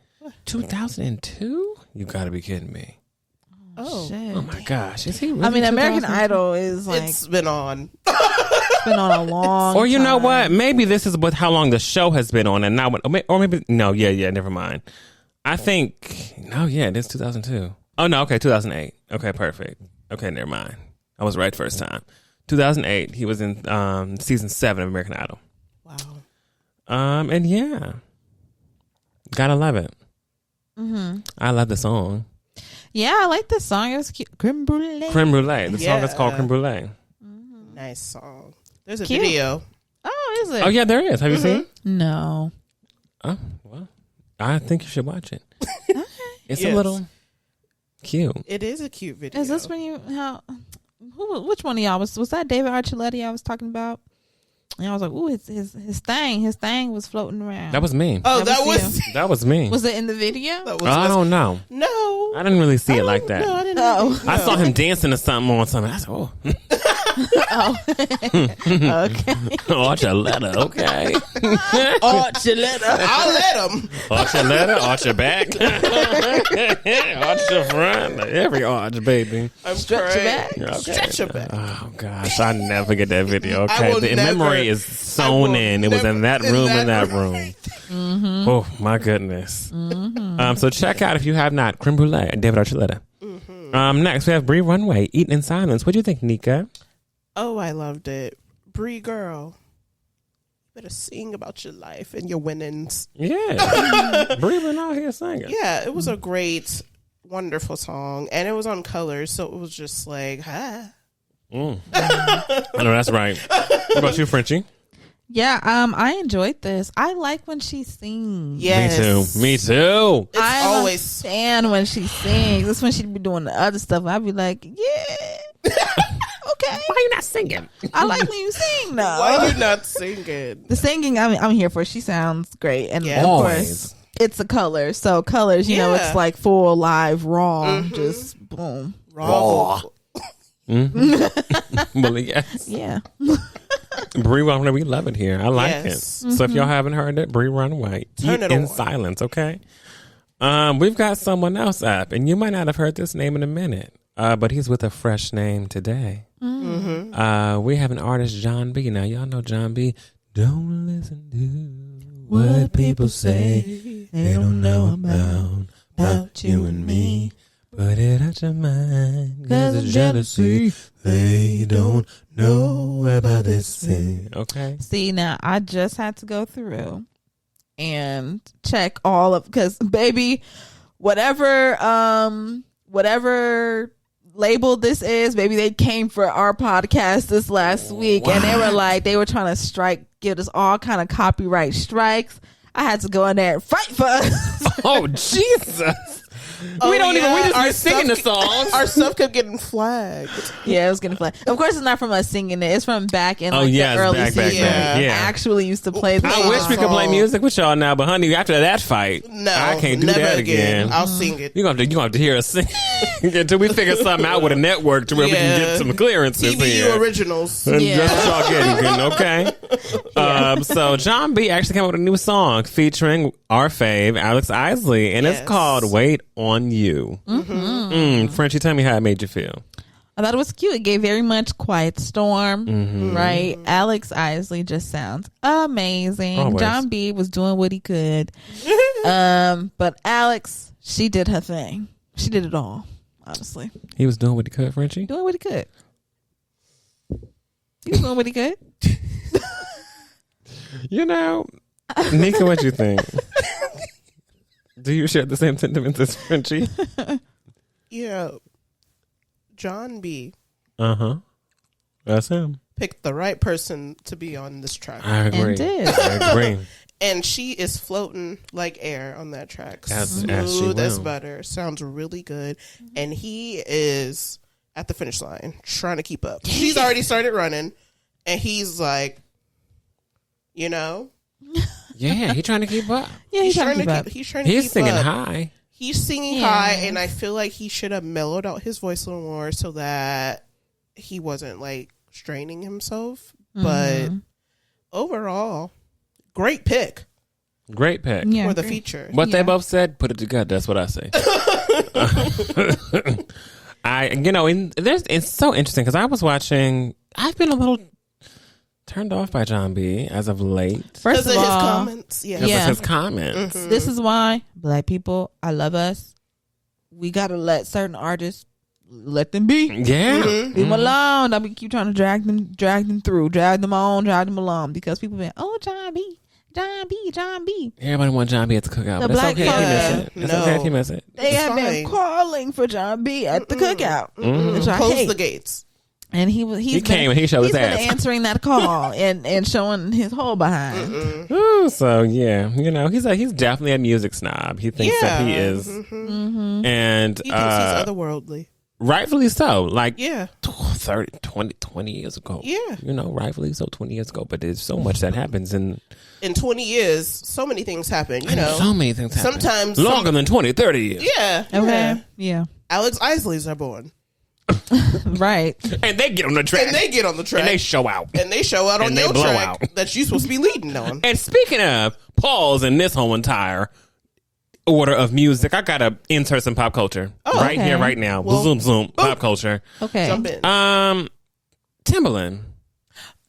2002? You gotta be kidding me. Oh. Shit. Oh my gosh, is he really I mean, American 2002? Idol is like It's been on. it's been on a long. Or you know time. what? Maybe this is with how long the show has been on, and now, or maybe no, yeah, never mind. I think it is 2002. Oh no, okay, 2008. Okay, perfect. Okay, never mind. I was right first time. 2008. He was in season 7 of American Idol. Wow. And yeah, gotta love it. Mm-hmm. I love the song. Yeah, I like this song. It was cute. Creme brulee. Creme Brulee. The song is called Yeah. Creme Brulee. Nice song. There's a Cute. video. Oh, is it? Oh yeah, there is. Have you seen? No. Oh well, I think you should watch it. It's a Yes. little cute. It is a cute video. Is this when you which one of y'all was that David Archuleta I was talking about? And I was like, ooh, his thing was floating around. That was me. Oh, That that was was. That was me. Was it in the video? That was I don't know. No. I didn't really see it like that. No, I didn't. Oh. I saw him dancing to something on something. I said, oh. Okay. Archuleta, okay. Archuleta. I'll let him. Archuleta, arch your back. Arch your front. Every arch, baby. I'm Stretch your crying. back. Okay. Stretch your back. Oh, gosh. I never forget that video. I Okay. will The never- memory is sewn will in. It was in that never- room, in in that that room. Mm-hmm. Oh, my goodness. So check out, if you have not, Creme Brulee and David Archuleta. Next, we have Bree Runway, Eating in Silence. What do you think, Nika? Oh, I loved it. Bree girl. You better sing about your life and your winnings. Yeah. Bree been out here singing. Yeah, it was a great, wonderful song. And it was on Colors, so it was just like, I know that's right. What about you, Frenchie? Yeah, I enjoyed this. I like when she sings. yes. Me too. It's I always understand when she sings. That's when she'd be doing the other stuff. I'd be like, yeah, okay. Why you not singing? I like when you sing though. Why are you not singing? The singing, I'm here for. She sounds great, and Yeah. of Always. course, it's a color. So colors, you know, Yeah. it's like full live raw, just boom. Raw. Well, yes. Yeah, Bree Runway, we love it here. I like Yes. it. So if y'all haven't heard it, Bree Runway, Turn Eat it in on. Silence, okay? We've got someone else up, and you might not have heard this name in a minute, but he's with a fresh name today. We have an artist, John B. Now, y'all know John B. Don't listen to what people say. They don't know about you and me. Put it out your mind, 'cause it's jealousy. They don't know about this thing. Okay. see now, I just had to go through and check all of, because baby, whatever label this is, maybe they came for our podcast this last week, and they were trying to give us all kind of copyright strikes. I had to go in there and fight for us. Oh, Jesus. We just be singing the songs. Our stuff kept getting flagged. Yeah, it was getting flagged. Of course, it's not from us singing it. It's from back in the early back, season. yeah. Actually used to play the I wish we could play music with y'all now, but honey, after that fight, No, I can't do never that again. I'll sing it. You're gonna have to hear us sing until we figure something out with a network to where we can get some clearances TVU here. originals. That's what y'all getting, okay? So John B actually came up with a new song featuring our fave, Alex Isley, and it's called Wait on You. Frenchie, tell me how it made you feel. I thought it was cute. It gave very much Quiet Storm, right? Alex Isley just sounds amazing. Always. John B was doing what he could. But Alex, she did her thing. She did it all, honestly. He was doing what he could, Frenchie? Doing what he could. He was doing what he could. Nika, what you think? Do you share the same sentiments as Frenchie? Yeah. John B. That's him. picked the right person to be on this track. I agree. And did. I agree. And she is floating like air on that track. As she Smooth as will. butter. Sounds really good. And he is at the finish line trying to keep up. She's already started running. And he's like, you know. Yeah, he's trying to keep up. Yeah, he's trying to keep up. He's trying to keep He's singing up. high. He's singing high, and I feel like he should have mellowed out his voice a little more so that he wasn't like straining himself. But overall, great pick Great pick. Yeah, for the great. feature. What they both said, put it together. That's what I say. It's so interesting because I was watching. I've been a little turned off by John B. as of late. First Because of of his all, comments. Yeah. Because Yeah. of his comments. this is why Black people, I love us. We gotta let certain artists let them be. Yeah. Leave them alone. Don't be keep trying to drag them through, drag them on, drag them along because people been John B. Everybody want John B at the cookout. The But it's black okay if you miss folk. it. It's No. okay if you miss it. They have fine. been calling for John B at the cookout. Which I Close hate. the gates. And he came and he showed his been ass. answering that call and showing his whole behind. Ooh, so yeah, he's definitely a music snob. He thinks that he is, and He thinks he's otherworldly. rightfully so. Like Yeah. 20 years ago. Yeah. Rightfully so 20 years ago. But there's so much that happens in In 20 years, so many things happen, you know. so many things happen. Sometimes longer than 20, 30 years. Yeah. Okay. Yeah. Alex Isleys are born. Right. And they get on the track. And they get on the track. And they show out. And they show out on And they your blow track out. that you're supposed to be leading on. And speaking of pause in this whole entire order of music, I gotta insert some pop culture right okay. here, right now. Well, zoom, pop culture. Okay. Jump in. Timbaland,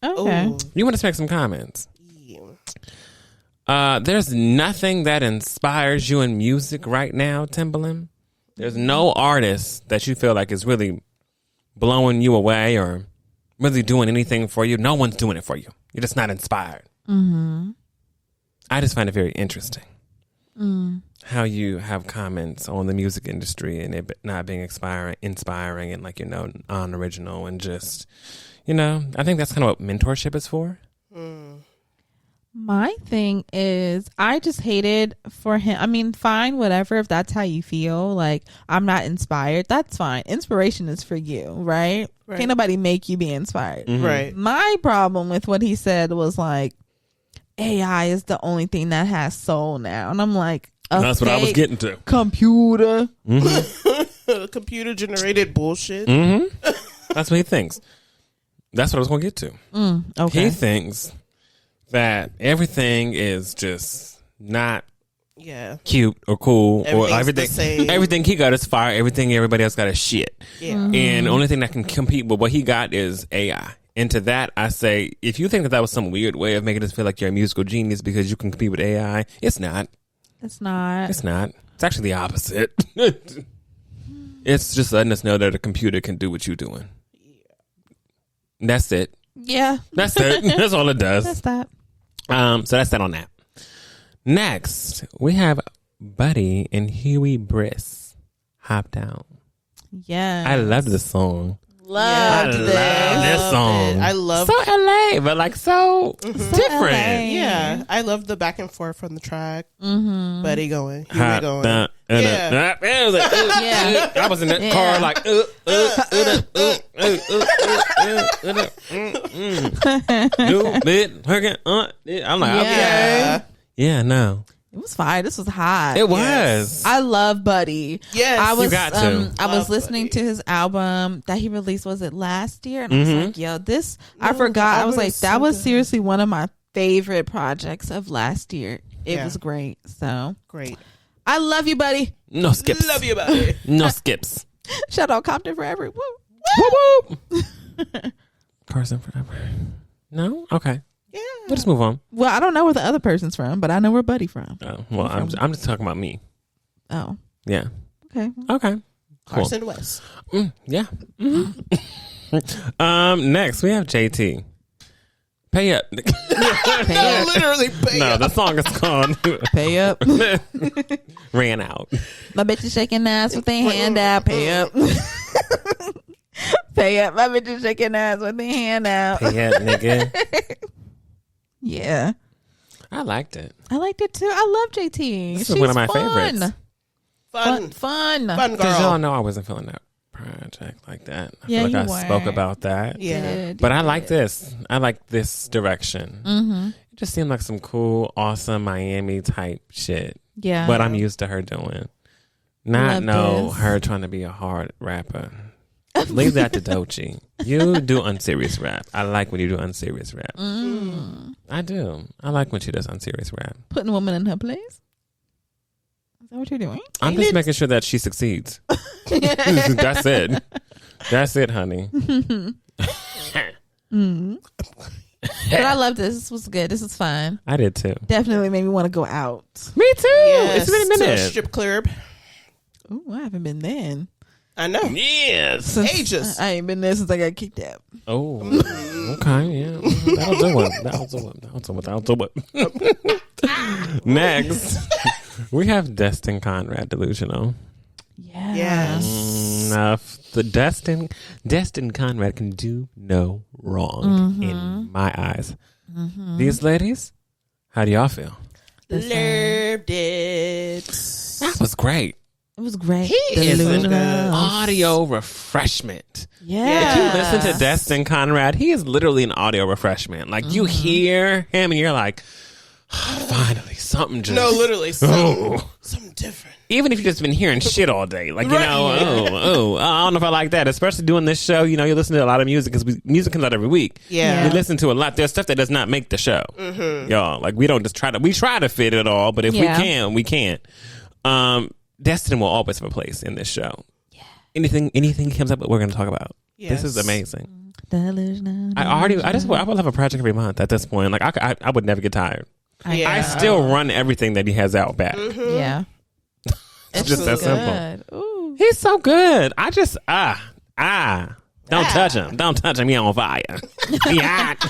Okay. Ooh. you want to make some comments? Yeah. There's nothing that inspires you in music right now, Timbaland. There's no artist that you feel like is really blowing you away or really doing anything for you. No one's doing it for you. You're just not inspired. Mm-hmm. I just find it very interesting how you have comments on the music industry and it not being inspiring and non-original and just, I think that's kind of what mentorship is for. My thing is, I just hated for him. I mean, fine, whatever. If that's how you feel, like I'm not inspired, that's fine. Inspiration is for you, right? Can't nobody make you be inspired. Right. My problem with what he said was like, AI is the only thing that has soul now, and I'm like, That's what I was getting to. Computer. Computer generated bullshit. That's what he thinks. That's what I was going to get to. Okay. He thinks that everything is just not Yeah. cute or cool or Everything's the same. everything he got is fire. Everything everybody else got is shit. Yeah. And the only thing that can compete with what he got is AI. And to that, I say, if you think that was some weird way of making us feel like you're a musical genius because you can compete with AI, it's not. It's not. It's not. It's actually the opposite. It's just letting us know that a computer can do what you're doing. That's it. Yeah. That's it. That's all it does. That's that. So that's that on that. Next, we have Buddy and Huey Briss. Hop Down. Yeah. I love this song. Loved I love this song. I love so LA, but like so different. LA. Yeah, I love the back and forth from the track. Buddy going, Huey Hot, going. yeah. It was like, Yeah. I was in that car like, new bit, I'm like, okay. Yeah, no. It was fire. This was hot. It was. I love Buddy. Yes. I was, You got to. I was Love listening Buddy. to his album that he released. Was it last year? And I was like, yo, this. I forgot. I was album like, is that so was good. seriously one of my favorite projects of last year. It Yeah. was great. So Great. I love you, Buddy. No skips. Love you, buddy. No skips. Shout out Compton forever. Woo. Whoop, whoop. Carson forever. No? Okay. Yeah. We'll just move on. Well, I don't know where the other person's from, but I know where Buddy from. Oh, well, I'm just talking about me. Oh, Yeah. okay. Okay. Cool. Carson West. Yeah. Next we have JT. Pay up. No, literally. No, the song is called Pay up. Ran Out. My bitch is shaking ass with their hand out. Pay up. Pay up. My bitch is shaking ass with their hand out. Pay up, nigga. Yeah. I liked it. I liked it too. I love JT. This is one of my favorites. Fun. Fun Because y'all girl. know I wasn't feeling that project like that. I Yeah, feel like you I spoke weren't. about that. Yeah. But I like this. I like this direction. Mm-hmm. It just seemed like some cool, awesome Miami type shit. Yeah. What I'm used to her doing. Not Love this. her trying to be a hard rapper. Leave that to Doja. You do unserious rap. I like when you do unserious rap. I do. I like when she does unserious rap. Putting a woman in her place. Is that what you're doing? I'm just making sure that she succeeds. That's it. That's it, honey. But I love this. This was good. This is fun. I did too. Definitely made me want to go out. Me too. Yes, It's been a to minute. strip club. Ooh, I haven't been then. I know. Yes. Since- Ages. I ain't been there since I got kicked out. Oh, okay. Yeah. That'll do it. That'll do it. That'll do it. Next, we have Destin Conrad Delusional. Yeah. Yes. Enough. The Destin Conrad can do no wrong in my eyes. These ladies, how do y'all feel? Loved it. That was great. It was great. He is an Delusional. audio refreshment. Yeah. If you listen to Destin Conrad, he is literally an audio refreshment. Like you hear him and you're like, finally, something just. No, literally. Oh. Something different. Even if you've just been hearing shit all day, like, you Right. know, I don't know if I like that. Especially doing this show, you know, you listen to a lot of music because music comes out every week. Yeah. We listen to a lot. There's stuff that does not make the show. Y'all, like, we don't just we try to fit it all, but if we can, we can't. Destin will always have a place in this show. Yeah. Anything he comes up with, we're going to talk about. Yes. This is amazing. Delusional. I will have a project every month at this point. Like, I would never get tired. Yeah. I still run everything that he has out back. Yeah. It's just that simple. Good. Ooh. He's so good. I just don't touch him. Don't touch him. He on fire. He hot.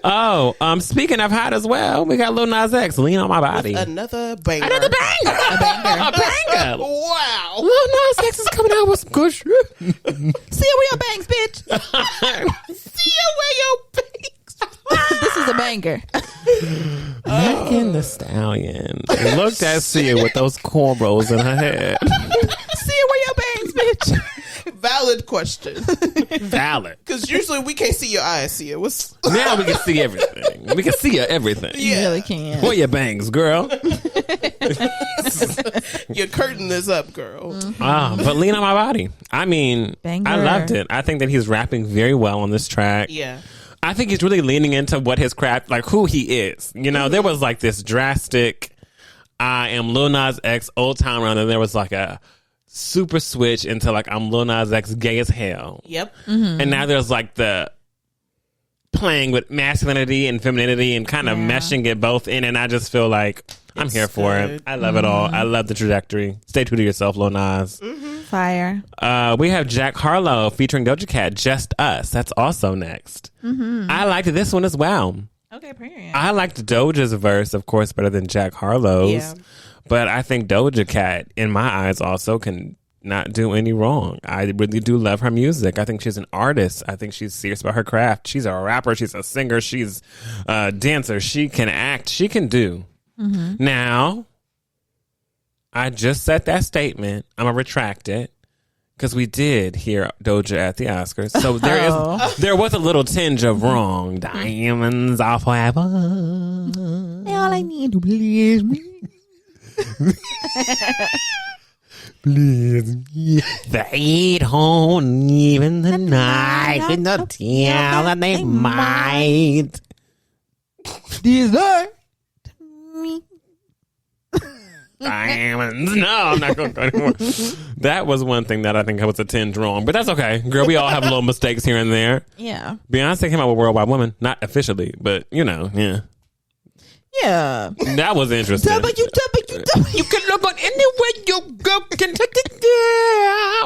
Oh, speaking of hot as well, we got Lil Nas X, Lean on My Body. Another banger. Another banger. A banger. Wow. Lil Nas X is coming out with some good shit. See you with your bangs, bitch. See you where your bangs. This is a banger. Megan the Stallion looked at Sia with those cornrows in her head. See you with your bangs, bitch. Valid question. Valid. Because usually we can't see your eyes, see it. What's Now we can see everything. We can see everything. You really can. Where your bangs, girl? your curtain is up, girl? But Lean on My Body. I mean, Banger. I loved it. I think that he's rapping very well on this track. Yeah. I think he's really leaning into what his craft, like who he is. You know, there was like this drastic, I am Lil Nas X old time run, and there was like a super switch into like I'm Lil Nas X gay as hell. Yep. And now there's like the playing with masculinity and femininity and kind of meshing it both in, and I just feel like I'm here for it. I love it all. I love the trajectory. Stay true to yourself, Lil Nas. Fire. We have Jack Harlow featuring Doja Cat, Just Us. That's also next. I liked this one as well. Okay, period. I liked Doja's verse, of course, better than Jack Harlow's. Yeah. But I think Doja Cat, in my eyes, also can not do any wrong. I really do love her music. I think she's an artist. I think she's serious about her craft. She's a rapper. She's a singer. She's a dancer. She can act. She can do. Now, I just said that statement. I'm going to retract it. Because we did hear Doja at the Oscars. So there was a little tinge of wrong. Diamonds are forever. All I need to please me. Please me. They don't even the night in the town that they might desert me. Diamonds. No, I'm not going to go anymore. That was one thing that I think was a tinge wrong. But that's okay. Girl, we all have little mistakes here and there. Yeah. Beyonce came out with Worldwide Woman. Not officially, but yeah. Yeah. That was interesting. You can look on anywhere you go.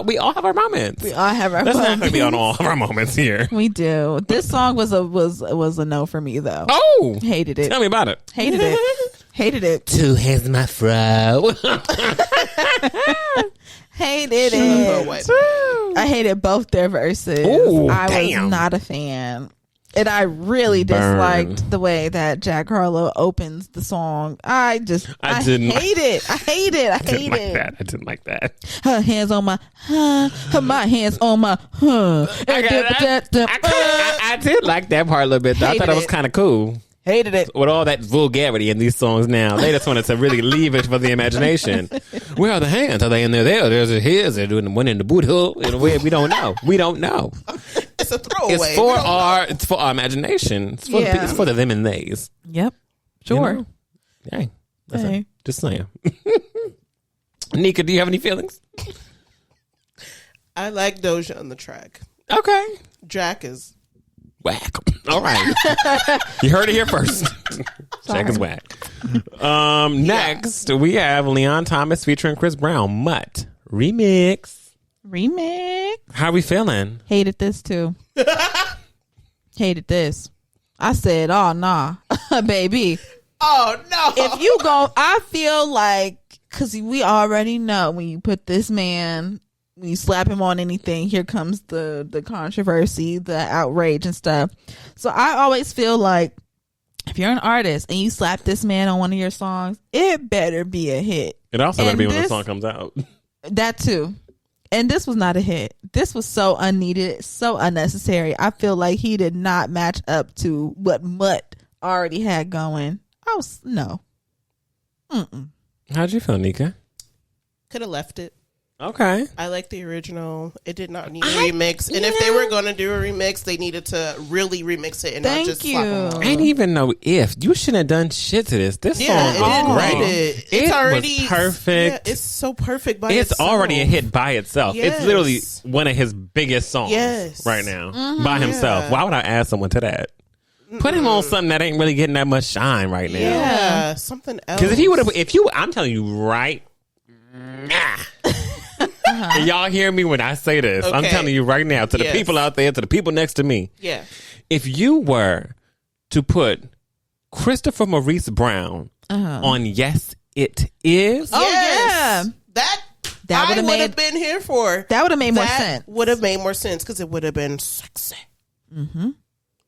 We all have our moments. We all have our Let's moments. not be on all of our moments here. We do. This song was a no for me though. Oh, hated it. Tell me about it. Hated it. Hated it. Two hands, my fro. Hated it. I hated both their verses. Ooh, I was not a fan. And I really disliked the way that Jack Harlow opens the song. I didn't hate it. I hate it. I hate it. I didn't like that. Her hands on my, my hands on my, I did like that part a little bit. I thought it was kind of cool. Hated it. With all that vulgarity in these songs now, they just wanted to really leave it for the imagination. Where are the hands? Are they in there? There's a his. They're doing the one in the boot hole. In a way, we don't know. We don't know. It's a throwaway. It's for our imagination. It's for the them and theys. Yep. Sure. You know? Hey. Listen, just saying. Nika, do you have any feelings? I like Doja on the track. Okay. Jack is whack. All right. You heard it here first. Jack is whack. Next, we have Leon Thomas featuring Chris Brown. Mutt. Remix. How are we feeling? Hated this too. Hated this. I said, oh, nah, baby. Oh, no. If you go, I feel like, because we already know when you put this man, when you slap him on anything, here comes the controversy, the outrage and stuff. So I always feel like if you're an artist and you slap this man on one of your songs, it better be a hit. It also better be when the song comes out. That too. And this was not a hit. This was so unneeded, so unnecessary. I feel like he did not match up to what Mutt already had going. No. How'd you feel, Nika? Could have left it. Okay. I like the original. It did not need a remix. And if they were going to do a remix, they needed to really remix it and not just slap them on. I didn't even know if. You shouldn't have done shit to this. This song was great. It's already was perfect. Yeah, it's so perfect by itself. It's already a hit by itself. Yes. It's literally one of his biggest songs right now by himself. Yeah. Why would I add someone to that? Put him on something that ain't really getting that much shine right now. Yeah, something else. Because I'm telling you right now. And y'all hear me when I say this. Okay. I'm telling you right now, to the people out there, to the people next to me. Yeah. If you were to put Christopher Maurice Brown on Yes, It Is. Oh, yeah. That would have been here for. That would have made more sense. Would have made more sense because it would have been sexy. Mm-hmm.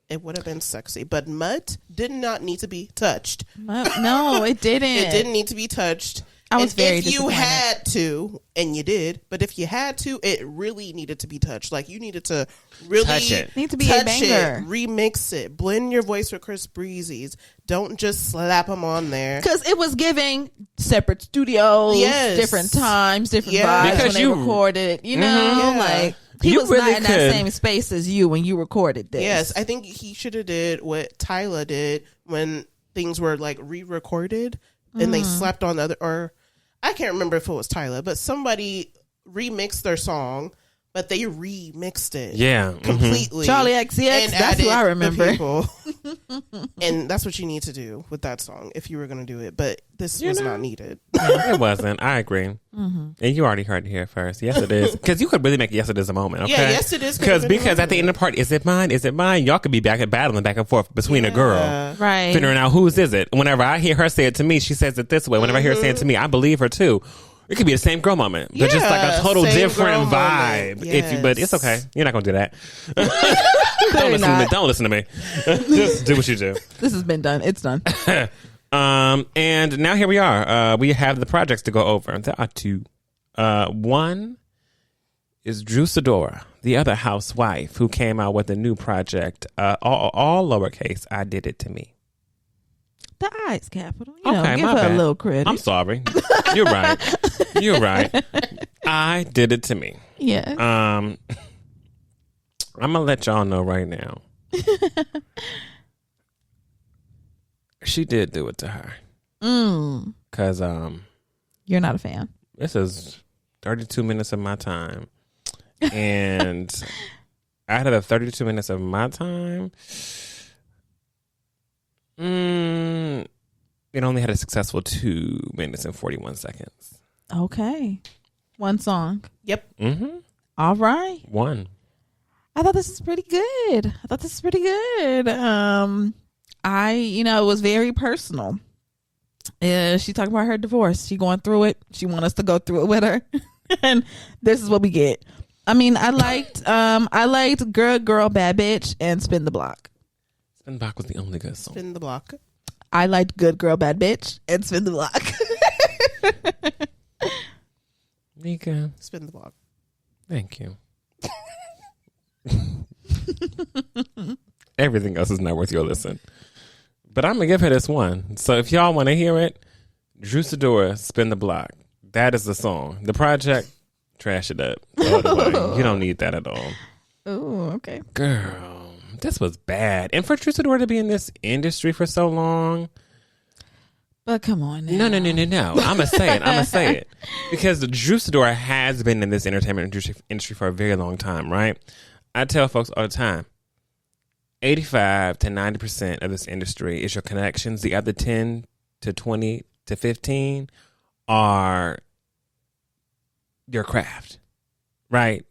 It would have been sexy. But Mutt did not need to be touched. No, it didn't. It didn't need to be touched. I was very disappointed. If you had to, and you did, but if you had to, it really needed to be touched. Like, you needed to really touch it. Need to be a banger. Remix it, blend your voice with Chris Breezy's. Don't just slap them on there. Because it was giving separate studios, different times, different vibes because when they recorded. You know, like he was really not in that same space as you when you recorded this. Yes, I think he should have did what Tyla did when things were like re-recorded and they slapped on the other, or I can't remember if it was Tyla, but somebody remixed their song, but they remixed it. Yeah. Completely. Charlie XCX, that's who I remember. And that's what you need to do with that song if you were going to do it. But this was not needed. It wasn't. I agree. And you already heard it here first. Yes, it is. Because you could really make Yes, It Is a moment. Okay? Yeah, Yes, It Is. Because at the end of the part, is it mine? Is it mine? Y'all could be battling back and forth between a girl. Right. Figuring out whose is it. Whenever I hear her say it to me, she says it this way. Whenever I hear her say it to me, I believe her too. It could be the same girl moment, but just like a total different vibe. Yes. But it's okay. You're not gonna do that. Don't listen to me. Just do what you do. This has been done. It's done. And now here we are. We have the projects to go over. There are two. One is Sidora, the other housewife who came out with a new project. All lowercase. I Did It to Me. The I is capital. You know, Okay, give my her bad. a little credit. I'm sorry. You're right. You're right. I Did It to Me. Yeah. I'm gonna let y'all know right now. She did do it to her. Cause you're not a fan. this is 32 minutes of my time, and out of the 32 minutes of my time, it only had a successful 2 minutes and 41 seconds. Okay. One song. Yep. Mm-hmm. All right. One. I thought this was pretty good. It was very personal. She talked about her divorce. She going through it. She want us to go through it with her. And this is what we get. I mean, I liked Good Girl, Bad Bitch and Spin the Block. Spin the Block was the only good song. Spin the block. I liked Good Girl, Bad Bitch and Spin the Block. Nika, Spin the block. thank you. Everything else is not worth your listen. But I'm going to give her this one. So if y'all want to hear it, Sidora, Spin the Block. That is the song. The project, trash it up. Throw it away. You don't need that at all. Oh, okay. Girl, this was bad. And for Sidora to be in this industry for so long. But come on now. No. I'm going to say it. Because Sidora has been in this entertainment industry for a very long time, right? I tell folks all the time, 85 to 90% of this industry is your connections. The other 10 to 20 to 15 are your craft, right?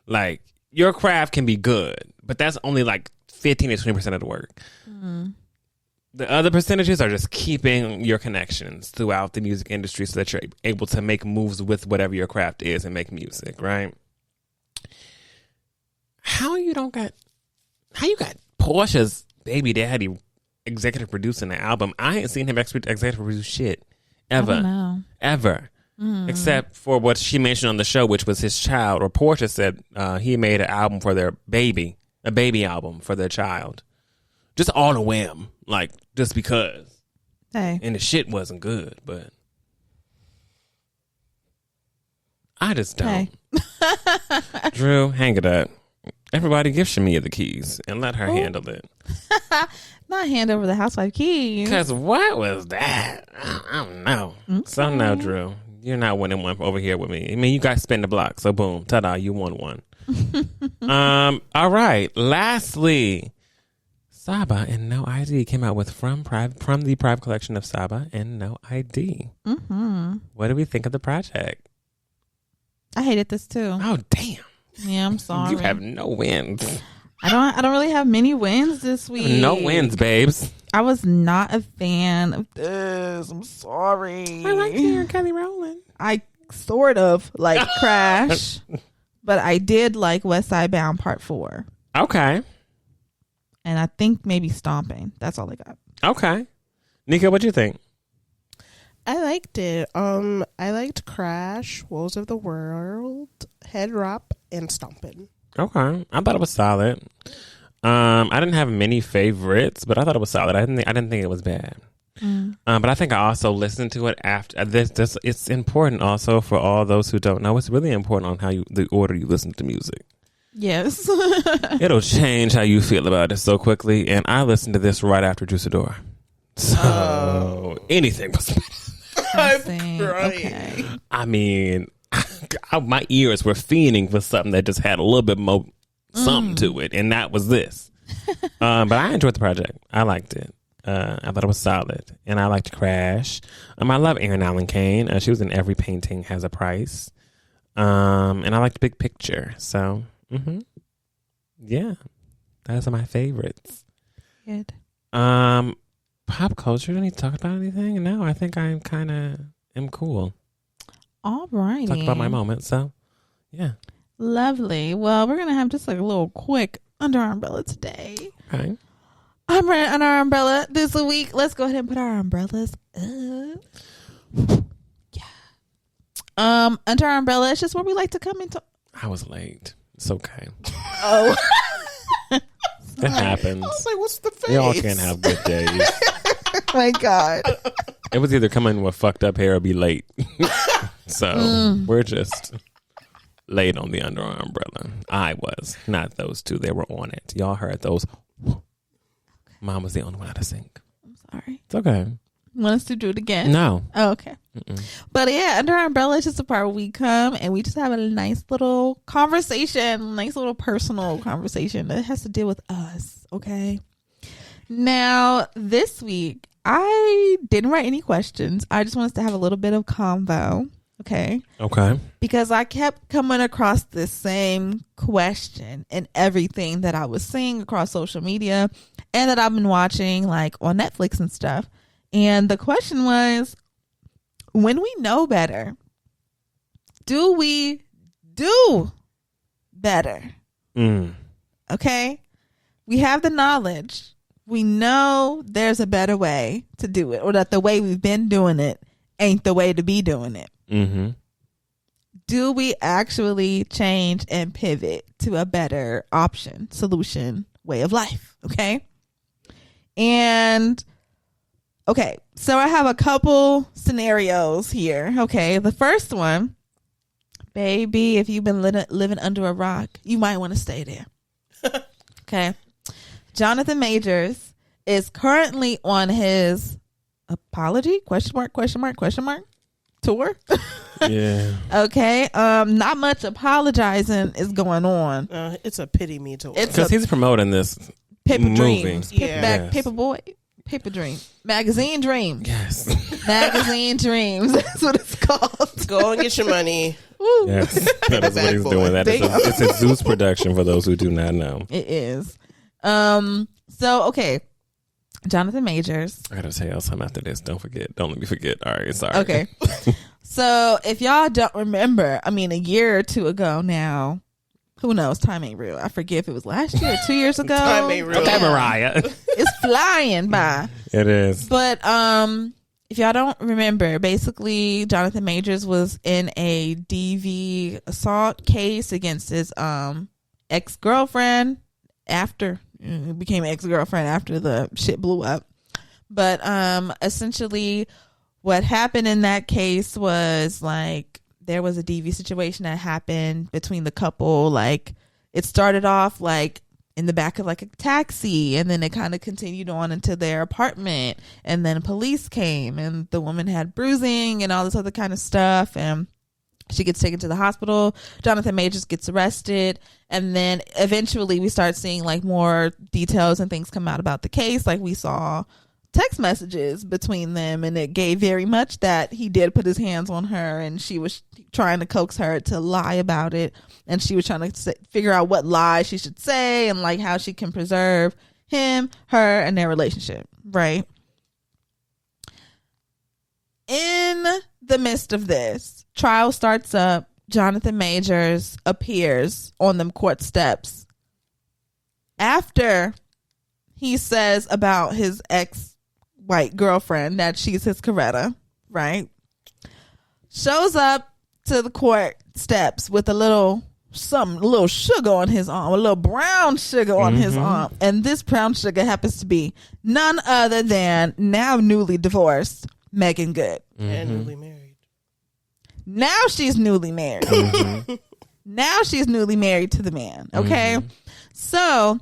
Like, your craft can be good, but that's only like 15 to 20% of the work. Mm-hmm. The other percentages are just keeping your connections throughout the music industry so that you're able to make moves with whatever your craft is and make music, right? How you got Portia's baby daddy executive producing the album? I ain't seen him executive produce shit ever. Except for what she mentioned on the show, which was his child. Or Portia said he made an album for their baby, a baby album for their child, just on a whim, like just because. Hey, and the shit wasn't good, but I just don't. Hey. Drew, hang it up. Everybody give Shamea the keys and let her handle it. Not hand over the housewife keys. Because what was that? I don't know. Okay. So now, Drew, you're not winning one over here with me. I mean, you guys spin the block. So boom, ta-da, you won one. All right. Lastly, Saba and No ID came out with from the private collection of Saba and No ID. Mm-hmm. What do we think of the project? I hated this too. Oh, damn. Yeah, I'm sorry. You have no wins. I don't really have many wins this week. No wins, babes. I was not a fan of this. I'm sorry. I like hearing Kelly Rowland. I sort of like Crash, but I did like West Side Bound Part 4. Okay. And I think maybe Stomping. That's all I got. Okay. Nika, what do you think? I liked it. I liked Crash, Woes of the World, Head Drop, and Stompin'. Okay, I thought it was solid. I didn't have many favorites, but I thought it was solid. I didn't think it was bad. But I think I also listened to it after this. It's important also for all those who don't know. It's really important on the order you listen to music. Yes, it'll change how you feel about it so quickly. And I listened to this right after Sidora, so anything was better. I'm crying. Okay. I mean, my ears were fiending for something that just had a little bit more something to it, and that was this. But I enjoyed the project. I liked it. I thought it was solid, and I liked Crash. I love Erin Allen Kane. She was in Every Painting Has a Price, and I liked Big Picture. So, yeah, those are my favorites. Good. Pop culture. Do I need to talk about anything? No, I think I'm kind of am cool. All right. Talk about my moment. So, yeah. Lovely. Well, we're going to have just like a little quick under our umbrella today. Okay. I'm right under our umbrella this week. Let's go ahead and put our umbrellas up. Yeah. Under our umbrella, it's just where we like to come into. I was late. It's okay. Oh. It happens. I was like, what's the face? We all can't have good days. My God. It was either come in with fucked up hair or be late. So we're just late on the under our umbrella. I was, not those two. They were on it. Y'all heard those. Mom was the only one out of sync. I'm sorry. It's okay. Want us to do it again? No. Oh, okay. But yeah, under our umbrella is just a part where we come and we just have a nice little conversation, nice little personal conversation that has to deal with us. Okay. Now, this week, I didn't write any questions. I just wanted us to have a little bit of convo. Okay. Okay. Because I kept coming across this same question in everything that I was seeing across social media and that I've been watching like on Netflix and stuff. And the question was, when we know better, do we do better? Okay. We have the knowledge. We know there's a better way to do it, or that the way we've been doing it ain't the way to be doing it. Mm-hmm. Do we actually change and pivot to a better option, solution, way of life? Okay. And okay, so I have a couple scenarios here. Okay, the first one, baby, if you've been living under a rock, you might want to stay there. Okay. Jonathan Majors is currently on his apology, tour. Yeah. Okay. Not much apologizing is going on. It's a pity me tour. Because he's promoting this Paper movie. Dreams. Yeah. Paper Boy. Paper Dream. Magazine Dream. Yes. Magazine Dreams. That's what it's called. Go and get your money. Woo. Yes. That is what he's doing. That is it's a Zeus production for those who do not know. It is. So, okay. Jonathan Majors. I gotta tell y'all something after this. Don't forget. Don't let me forget. All right. Sorry. Okay. So, if y'all don't remember, I mean, a year or two ago now, who knows? Time ain't real. I forget if it was last year or 2 years ago. Time ain't real. Okay, Mariah. It's flying by. It is. But if y'all don't remember, basically Jonathan Majors was in a DV assault case against his ex-girlfriend after it became ex-girlfriend after the shit blew up. But essentially what happened in that case was like there was a DV situation that happened between the couple. Like it started off like in the back of like a taxi, and then it kind of continued on into their apartment, and then police came and the woman had bruising and all this other kind of stuff, and she gets taken to the hospital. Jonathan Majors gets arrested, and then eventually we start seeing like more details and things come out about the case. Like we saw text messages between them, and it gave very much that he did put his hands on her, and she was trying to coax her to lie about it, and she was trying to figure out what lie she should say and like how she can preserve him, her, and their relationship, right? In the midst of this, trial starts up. Jonathan Majors appears on them court steps after he says about his ex-white girlfriend that she's his Coretta, right? Shows up to the court steps with a little sugar on his arm, a little brown sugar on his arm, and this brown sugar happens to be none other than now newly divorced Megan Good. And newly married. Now she's newly married. Now she's newly married to the man. Okay. So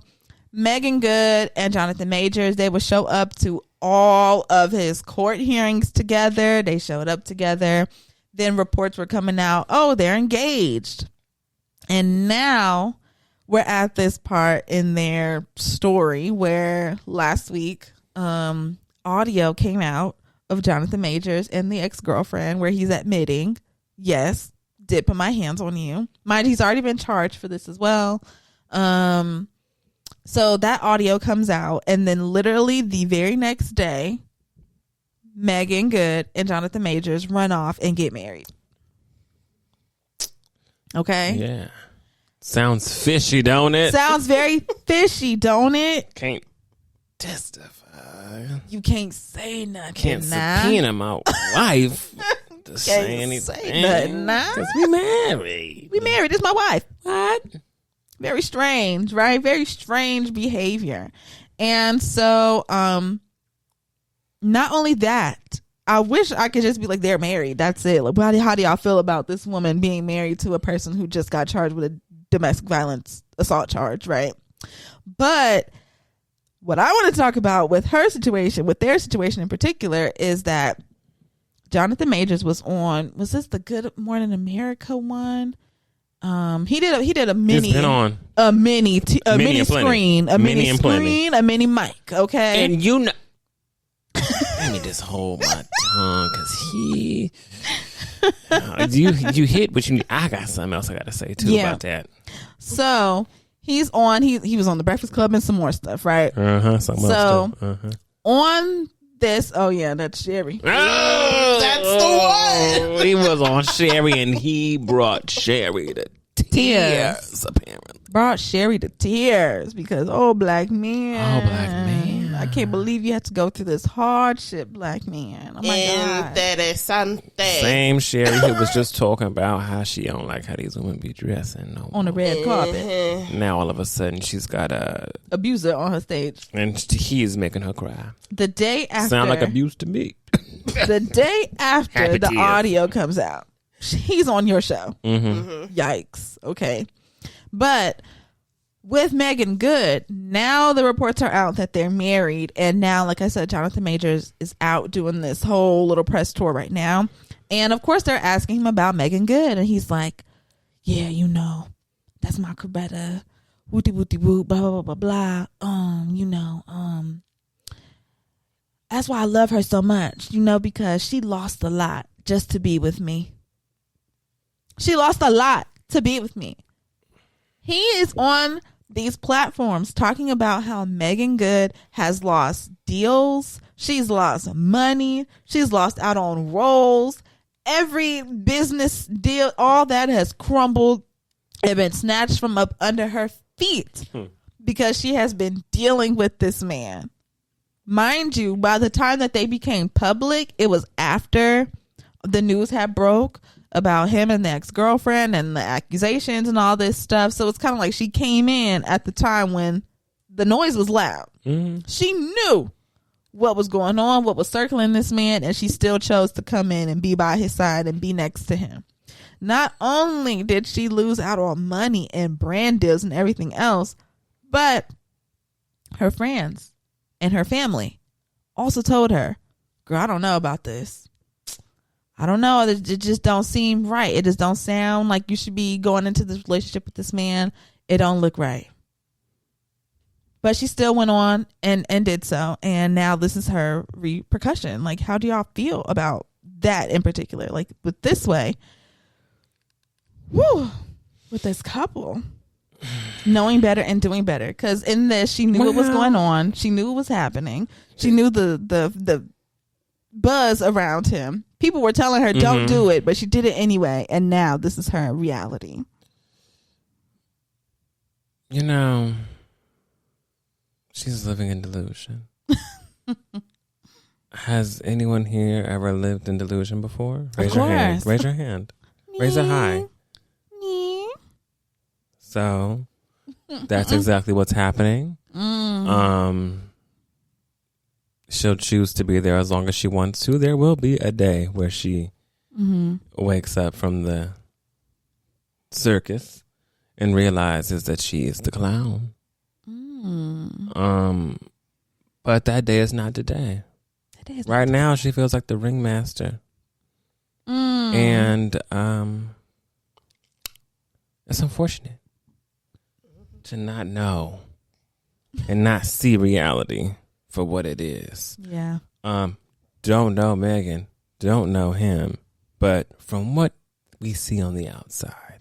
Megan Good and Jonathan Majors, they would show up to all of his court hearings together. They showed up together. Then reports were coming out. Oh, they're engaged. And now we're at this part in their story where last week audio came out of Jonathan Majors and the ex-girlfriend where he's admitting, yes, did put my hands on you. Mind, he's already been charged for this as well. So that audio comes out, and then literally the very next day, Megan Good and Jonathan Majors run off and get married. Okay. Yeah. Sounds fishy, don't it? Sounds very fishy, don't it? Can't testify. You can't say nothing. Can't now. subpoena my wife to say anything. Say nothing now. 'Cause we married. We married. This is my wife. What? Very strange, right? Very strange behavior. And so, not only that, I wish I could just be like, they're married. That's it. Like, how do y'all feel about this woman being married to a person who just got charged with a domestic violence assault charge, right? But what I want to talk about with her situation, with their situation in particular, is that Jonathan Majors was this the Good Morning America one? He did a mini, It's been on. a mini screen, a Mini mini screen, a mini mic. Okay, And you know, let me just hold my tongue because you hit what you need. I got something else I got to say too about that. So he's on. He was on the Breakfast Club and some more stuff, right? On this, oh yeah, that's Sherry. Oh, That's the one. He was on Sherry and he brought Sherry to tears, apparently. Brought Sherry to tears because black man. Oh, black man. I can't believe you had to go through this hardship, black man. Oh my God. Interesante. Same Sherry who was just talking about how she don't like how these women be dressing no On the red carpet. Now all of a sudden she's got a Abuser on her stage. and he's making her cry. The day after. Sound like abuse to me. The day after Happy the tears. audio comes out, he's on your show. Yikes. Okay. But with Megan Good, now the reports are out that they're married. And now, like I said, Jonathan Majors is out doing this whole little press tour right now. And of course, they're asking him about Megan Good. And he's like, yeah, that's my Coretta. Wooty wooty woo, blah, blah, blah, blah, blah. That's why I love her so much, because she lost a lot just to be with me. She lost a lot to be with me. He is on these platforms talking about how Megan Good has lost deals. She's lost money. She's lost out on roles. Every business deal, all that has crumbled and been snatched from up under her feet because she has been dealing with this man. Mind you, by the time that they became public, it was after the news had broke about him and the ex-girlfriend and the accusations and all this stuff. So it's kind of like she came in at the time when the noise was loud. She knew what was going on, what was circling this man, and she still chose to come in and be by his side and be next to him. Not only did she lose out on money and brand deals and everything else, but her friends and her family also told her, girl, I don't know about this. I don't know. It just don't seem right. It just don't sound like you should be going into this relationship with this man. It don't look right. But she still went on and did so. And now this is her repercussion. Like, how do y'all feel about that in particular? Like, with this way, with this couple, knowing better and doing better. Because in this, she knew what was going on. She knew what was happening. She knew the buzz around him. People were telling her don't do it, but she did it anyway, and now this is her reality. She's living in delusion. Has anyone here ever lived in delusion before? Raise your hand. Raise your hand. Raise it high. So that's exactly what's happening. She'll choose to be there as long as she wants to. There will be a day where she wakes up from the circus and realizes that she is the clown. But that day is not today. Right now, she feels like the ringmaster. And it's unfortunate to not know and not see reality for what it is. Yeah. Don't know Megan, don't know him, but from what we see on the outside,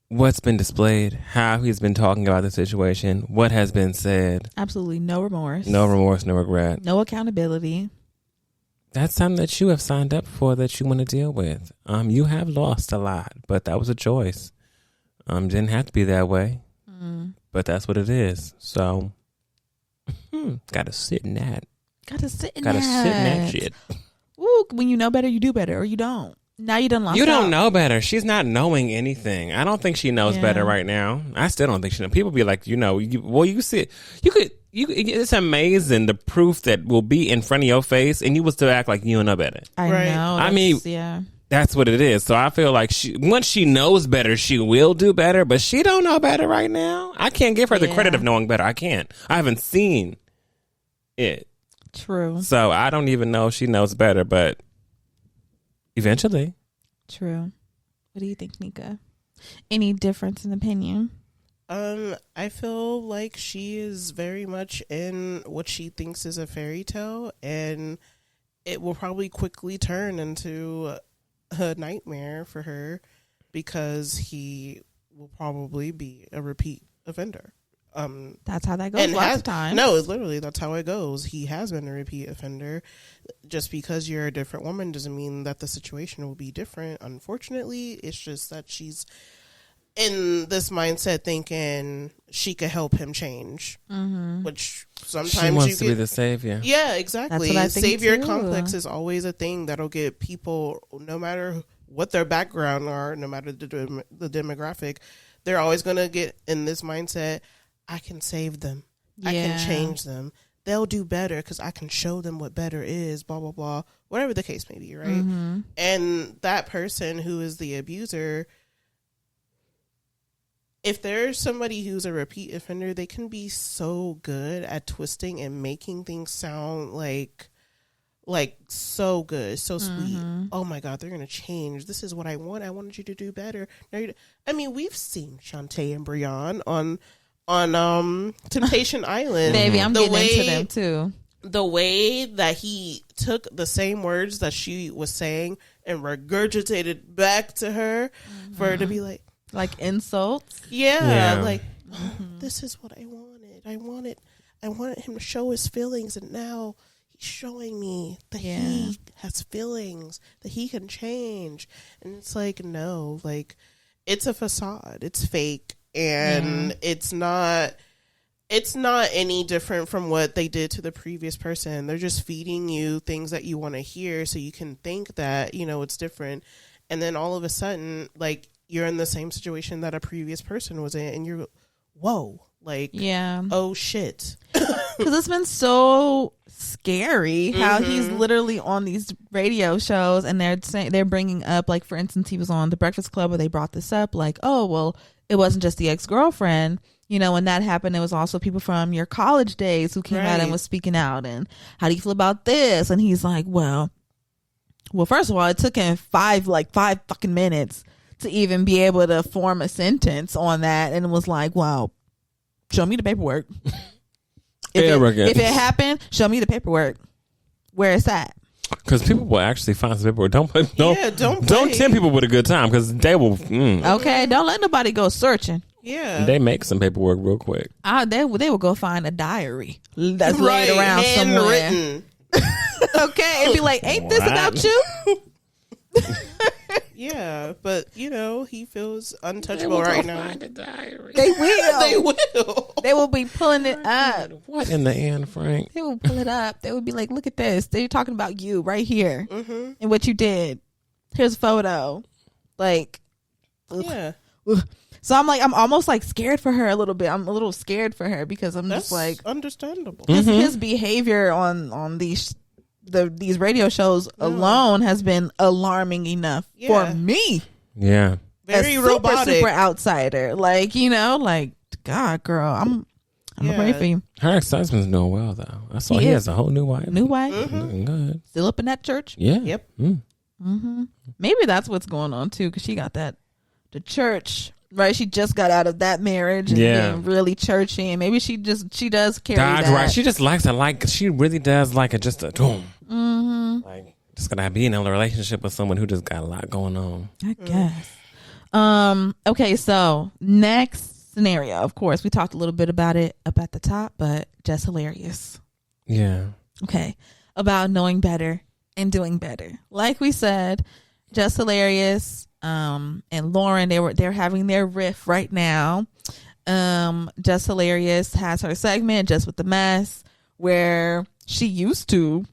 what's been displayed, how he's been talking about the situation, what has been said. Absolutely no remorse. No remorse, no regret. No accountability. That's something that you have signed up for that you want to deal with. You have lost a lot, but that was a choice. Didn't have to be that way, but that's what it is. So, gotta sit in that. Gotta sit in that shit. Ooh, when you know better, you do better, or you don't. Now you done lost. You don't out. know better. She's not knowing anything. I don't think she knows better right now. I still don't think she knows. People be like, you see it. You could. It's amazing the proof that will be in front of your face, and you will still act like you don't know better. I know. I mean, that's what it is. So I feel like once she knows better, she will do better. But she don't know better right now. I can't give her the credit of knowing better. I can't. I haven't seen it. True. So I don't even know if she knows better. But eventually. True. What do you think, Nika? Any difference in opinion? I feel like she is very much in what she thinks is a fairy tale, and it will probably quickly turn into a nightmare for her because he will probably be a repeat offender. That's how that goes lots of times. No, it's literally that's how it goes. He has been a repeat offender. Just because you're a different woman doesn't mean that the situation will be different. Unfortunately, it's just that she's in this mindset thinking she could help him change, which sometimes she wants to be the savior. Yeah, exactly. That's what I think Savior too. complex is always a thing that'll get people, no matter what their background are, no matter the demographic, they're always going to get in this mindset. I can save them. I can change them. They'll do better because I can show them what better is, blah, blah, blah, whatever the case may be, right? And that person who is the abuser, if there's somebody who's a repeat offender, they can be so good at twisting and making things sound like so good, so sweet. Oh my God, they're going to change. This is what I want. I wanted you to do better. I mean, we've seen Shantae and Breon on Temptation Island. Baby, I'm getting into them too. The way that he took the same words that she was saying and regurgitated back to her for her to be like insults. Like, this is what I wanted. I wanted him to show his feelings, and now he's showing me that he has feelings, that he can change. And it's like, no, like, it's a facade. It's fake. And it's not any different from what they did to the previous person. They're just feeding you things that you want to hear so you can think that, it's different. And then all of a sudden, like, you're in the same situation that a previous person was in, and you're, whoa, like, oh shit. Because it's been so scary how he's literally on these radio shows, and they're bringing up, like, for instance, he was on The Breakfast Club where they brought this up, like, oh, well, it wasn't just the ex-girlfriend. When that happened, it was also people from your college days who came out and was speaking out. And how do you feel about this? And he's like, well, first of all, it took him five fucking minutes to even be able to form a sentence on that. And it was like, well, show me the paperwork. If it happened, show me the paperwork. Where it's at. Because people will actually find some paperwork. Don't tempt people with a good time because they will. Okay, don't let nobody go searching. Yeah, they make some paperwork real quick. They will go find a diary that's laid around somewhere. Okay, and be like, "Ain't this about you?" Yeah, but he feels untouchable right now. They will. They will be pulling it up. What in the end, Frank? They will pull it up. They will be like, "Look at this. They're talking about you right here and what you did. Here's a photo." Like, yeah. So I'm almost like scared for her a little bit. I'm a little scared for her because that's just like understandable. His behavior on these radio shows alone has been alarming enough for me. Yeah, very robotic, super outsider. Like like God, girl, I'm afraid for you. Her ex-husband's doing well though. I saw he has a whole new wife. Looking good. Still up in that church. Yeah. Yep. Maybe that's what's going on too, because she got the church. Right, she just got out of that marriage and being really churchy, and maybe she does carry that. Right, she just likes it. She really does like it. Just like just gonna be in a relationship with someone who just got a lot going on. I guess. Okay, so next scenario. Of course, we talked a little bit about it up at the top, but just hilarious. Yeah. Okay, about knowing better and doing better. Like we said, Just Hilarious and Lauren, they're having their riff right now. Just Hilarious has her segment Just with the Mess, where she used to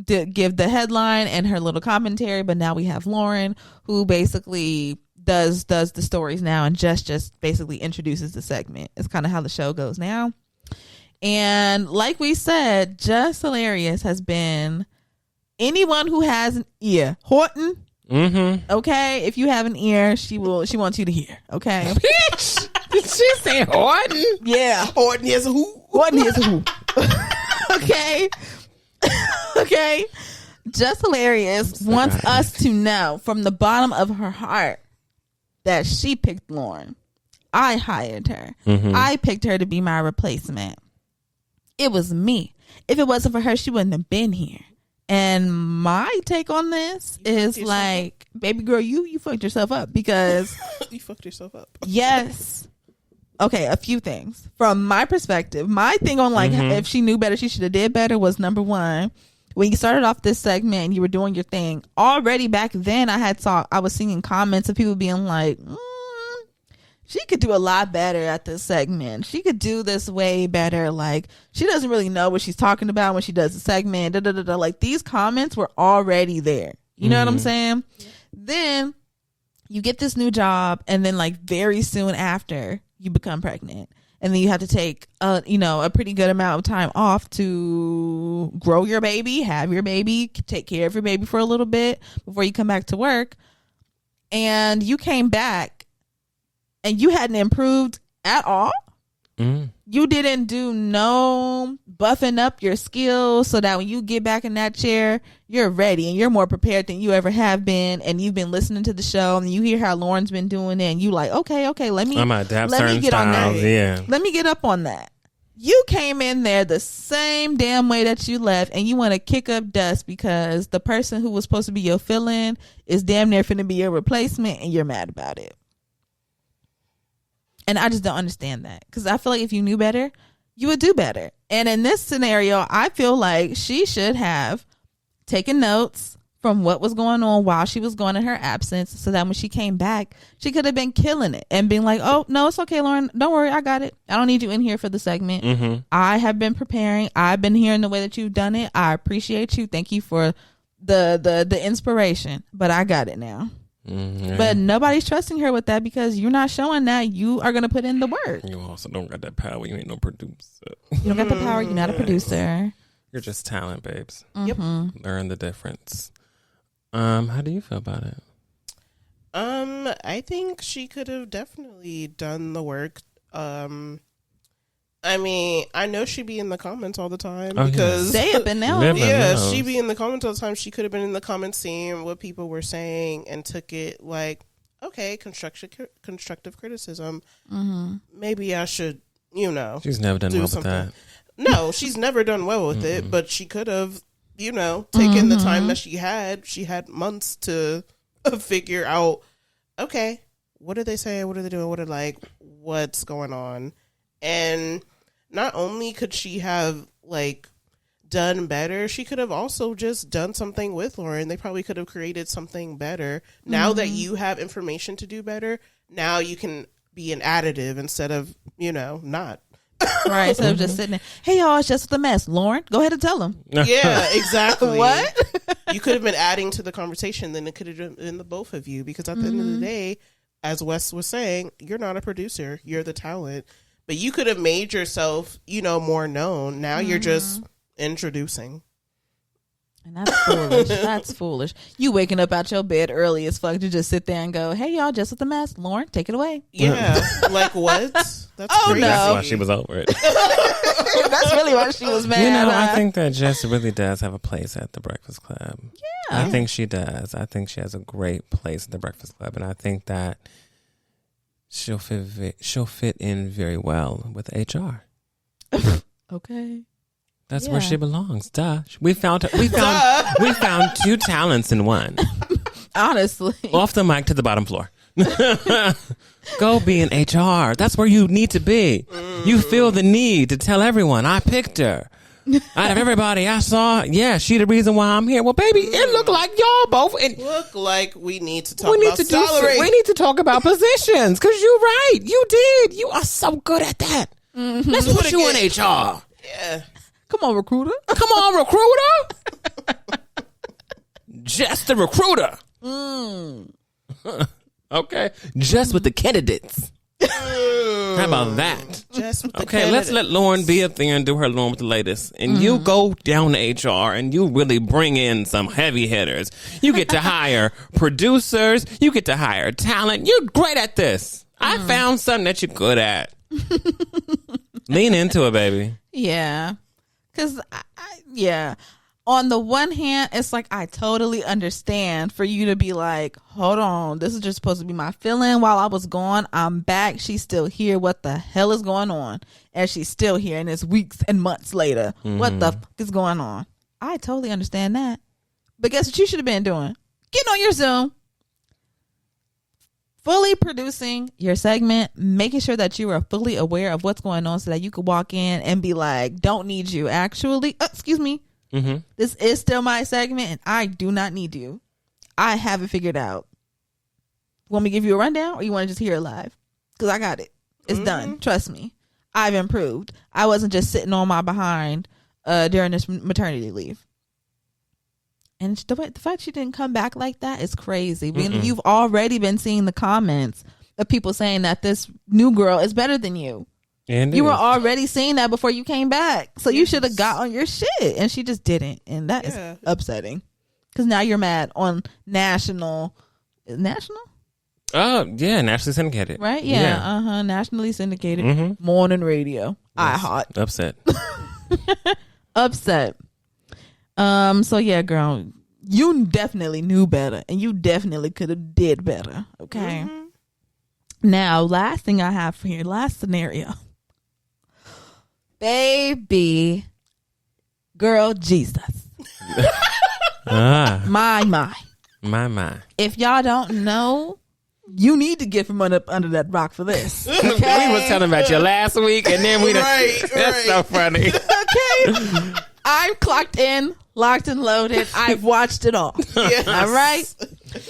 give the headline and her little commentary, but now we have Lauren, who basically does the stories now, and just basically introduces the segment. It's kind of how the show goes now. And like we said, Just Hilarious has been anyone who has an ear. Horton, okay, if you have an ear, she wants you to hear. Okay, Bitch, did she say Horton? yeah, Horton here's a who? Horton is a who. Okay. Okay. Just Hilarious wants us to know from the bottom of her heart that she picked Lauren. I hired her. I picked her to be my replacement. It was me. If it wasn't for her, she wouldn't have been here. And my take on this is like, baby girl, you fucked yourself up because you fucked yourself up. Yes. Okay, a few things. From my perspective, my thing on like if she knew better, she should have did better was number one. When you started off this segment and you were doing your thing, already back then I was seeing comments of people being like, she could do a lot better at this segment. She could do this way better. Like, she doesn't really know what she's talking about when she does the segment. Like, these comments were already there. You know what I'm saying? Yeah. Then you get this new job, and then like very soon after you become pregnant, and then you have to take a pretty good amount of time off to grow your baby, have your baby, take care of your baby for a little bit before you come back to work. And you came back and you hadn't improved at all. You didn't do no buffing up your skills so that when you get back in that chair, you're ready and you're more prepared than you ever have been. And you've been listening to the show and you hear how Lauren's been doing it, and you like, okay, let me get on that. Yeah. Let me get up on that. You came in there the same damn way that you left, and you want to kick up dust because the person who was supposed to be your fill-in is damn near finna be your replacement, and you're mad about it. And I just don't understand that, because I feel like if you knew better, you would do better. And in this scenario, I feel like she should have taken notes from what was going on while she was gone in her absence, so that when she came back, she could have been killing it and being like, oh, no, it's okay, Lauren. Don't worry. I got it. I don't need you in here for the segment. I have been preparing. I've been hearing the way that you've done it. I appreciate you. Thank you for the inspiration. But I got it now. But nobody's trusting her with that because you're not showing that you are going to put in the work. You also don't got that power. You ain't no producer. You don't got the power. You're not a producer. You're just talent, babes. Yep. Learn the difference. How do you feel about it? I think she could have definitely done the work. I mean, I know she'd be in the comments all the time because stay up in now. Yeah, she'd be in the comments all the time. She could have been in the comments seeing what people were saying and took it like, okay, constructive criticism. Maybe I should, She's never done well something. With that. No, she's never done well with it, but she could have, taken the time that she had. She had months to figure out, okay, what are they saying? What are they doing? What's going on? And not only could she have done better, she could have also just done something with Lauren. They probably could have created something better. Now that you have information to do better, now you can be an additive instead of, not. Right, instead of just sitting there, hey y'all, it's just the mess. Lauren, go ahead and tell them. Yeah, exactly. What? You could have been adding to the conversation, then it could have been the both of you, because at the end of the day, as Wes was saying, you're not a producer, you're the talent. But you could have made yourself, more known. Now you're just introducing. And that's foolish. That's foolish. You waking up out your bed early as fuck to just sit there and go, hey, y'all, just with the mess. Lauren, take it away. Yeah. What? That's crazy. No. That's why she was over it. That's really why she was mad. I think that Jess really does have a place at the Breakfast Club. Yeah. I think she does. I think she has a great place at the Breakfast Club. And I think that she'll fit in very well with HR. Okay. That's where she belongs. Duh. We found two talents in one. Honestly. Off the mic to the bottom floor. Go be in HR. That's where you need to be. You feel the need to tell everyone, I picked her. Out of everybody I saw, yeah, she the reason why I'm here. Well, baby, it looked like y'all both. And look like we need to talk about salary. We need to talk about positions because you're right. You did. You are so good at that. Mm-hmm. Let's put you in HR. Yeah. Come on, recruiter. Come on, recruiter. Jess the recruiter. Okay. Jess with the candidates. How about that? Just with the Okay, candidates. let's let Lauren be up there and do her Lauren with the latest. And you go down to HR and you really bring in some heavy hitters. You get to hire producers. You get to hire talent. You're great at this. I found something that you're good at. Lean into it, baby. Yeah. Because, yeah. On the one hand, it's like I totally understand for you to be like, hold on, this is just supposed to be my feeling while I was gone. I'm back. She's still here. What the hell is going on? And she's still here, and it's weeks and months later. What the fuck is going on? I totally understand that. But guess what you should have been doing? Getting on your Zoom. Fully producing your segment, making sure that you are fully aware of what's going on so that you could walk in and be like, don't need you. Actually, excuse me. Mm-hmm. This is still my segment and I do not need you. I have it figured out. Want me to give you a rundown or you want to just hear it live? Because I got it. It's done. Trust me. I've improved. I wasn't just sitting on my behind during this maternity leave. And the fact she didn't come back like that is crazy. You've already been seeing the comments of people saying that this new girl is better than you. And you were already seeing that before you came back. So you should have got on your shit. And she just didn't. And that is upsetting. Because now you're mad on national. National? Oh, yeah. Nationally syndicated. Right? Yeah. Nationally syndicated. Morning radio. Yes. iHeart. Upset. Upset. So yeah, girl. You definitely knew better. And you definitely could have did better. Okay? Now, last thing I have for here. Last scenario. Baby girl Jesus. My. If y'all don't know, you need to get from under that rock for this. Okay? We was telling about you last week and then we that's so funny. Okay. I'm clocked in, locked and loaded. I've watched it all. Yes. All right.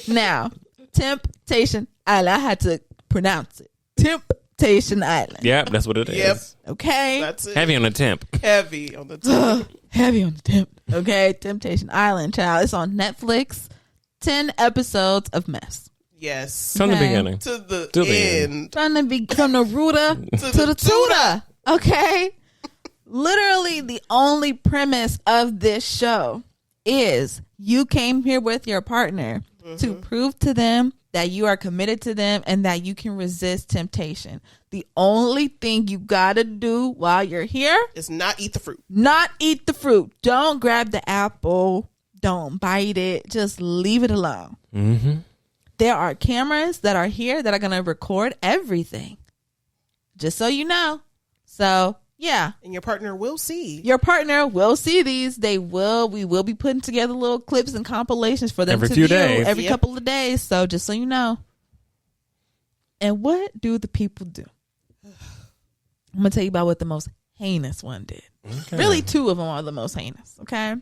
Now, Temptation Island. I had to pronounce it. Temptation Island. Yep, that's what it is. Yep. Okay. That's it. Heavy on the temp. Heavy on the temp. Heavy on the temp. Okay. Temptation Island, child. It's on Netflix. 10 episodes of mess. Yes. From the beginning. To the end. From the rooter to the tutor. Okay. Literally the only premise of this show is you came here with your partner to prove to them that you are committed to them and that you can resist temptation. The only thing you gotta do while you're here is not eat the fruit. Not eat the fruit. Don't grab the apple. Don't bite it. Just leave it alone. There are cameras that are here that are going to record everything. Just so you know. So, yeah. And your partner will see. Your partner will see these. We will be putting together little clips and compilations for them every to few view days. every couple of days. So, just so you know. And what do the people do? I'm going to tell you about what the most heinous one did. Okay. Really, two of them are the most heinous. Okay.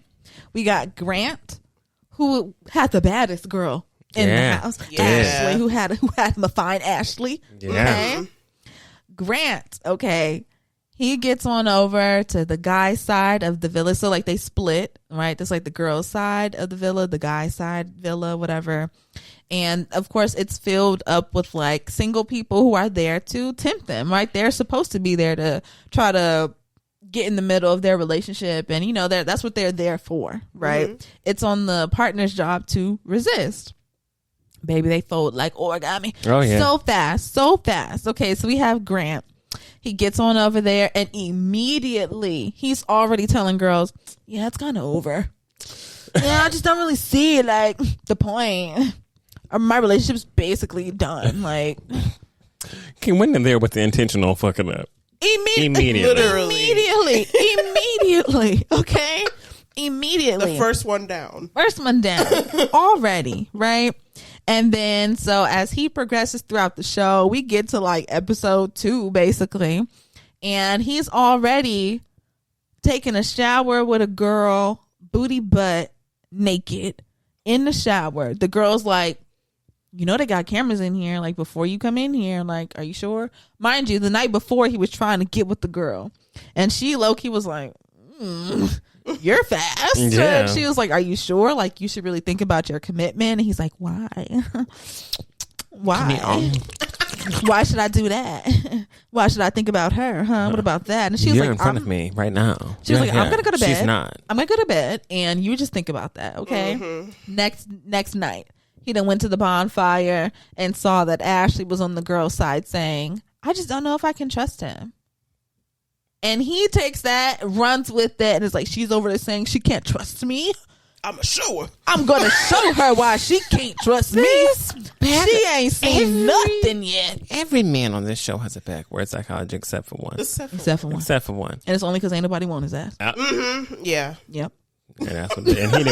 We got Grant, who had the baddest girl in the house. Yeah. Ashley, who had him a fine Ashley. Yeah. Okay. Grant, okay. He gets on over to the guy's side of the villa. So like they split, right? There's like the girl's side of the villa, the guy's side villa, whatever. And of course it's filled up with like single people who are there to tempt them, right? They're supposed to be there to try to get in the middle of their relationship. And you know, that's what they're there for, right? It's on the partner's job to resist. Baby, they fold like origami. Oh, yeah. So fast. Okay, so we have Grant. He gets on over there and immediately he's already telling girls, yeah, it's kind of over. Yeah, I just don't really see like the point. My relationship's basically done. Like, Kim went in there with the intention on fucking up. Immediately. Okay. Immediately. The first one down. Already, right? And then, so as he progresses throughout the show, we get to like episode 2, basically. And he's already taking a shower with a girl, booty butt, naked, in the shower. The girl's like, you know they got cameras in here, like, before you come in here. Like, are you sure? Mind you, the night before, he was trying to get with the girl. And she, low-key, was like, you're fast. Yeah. She was like, are you sure? Like, you should really think about your commitment. And he's like, why? Why? Why should I do that? Why should I think about her? What about that? And she was You're like, in front of me right now. She was like, I'm gonna go to bed. She's not. I'm gonna go to bed, and you just think about that, okay? Next night, he then went to the bonfire and saw that Ashley was on the girl's side, saying, I just don't know if I can trust him. And he takes that, runs with it, and is like, she's over there saying she can't trust me. I'm a shower. I'm gonna show her why she can't trust me. She ain't seen nothing yet. Every man on this show has a backward psychology except for one. Except for one. And it's only because ain't nobody want his ass. Yeah. Yep. And, that's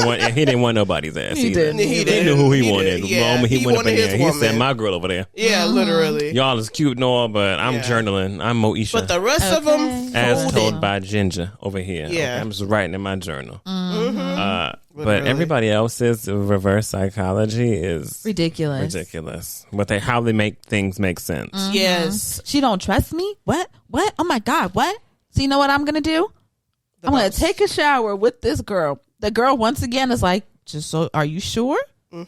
what, and he didn't want nobody's ass. He either. didn't. He knew who he wanted. Yeah. The moment he went up in his there, he woman. said, "My girl over there." Yeah, literally. Y'all is cute and all, but I'm journaling. I'm Moesha. But the rest of them, as told by Ginger over here. Yeah. Okay, I'm just writing in my journal. But everybody else's reverse psychology is ridiculous. But how they make things make sense. yes. She don't trust me? What? Oh my God, what? So you know what I'm going to do? I'm going to take a shower with this girl. The girl, once again, is like, are you sure?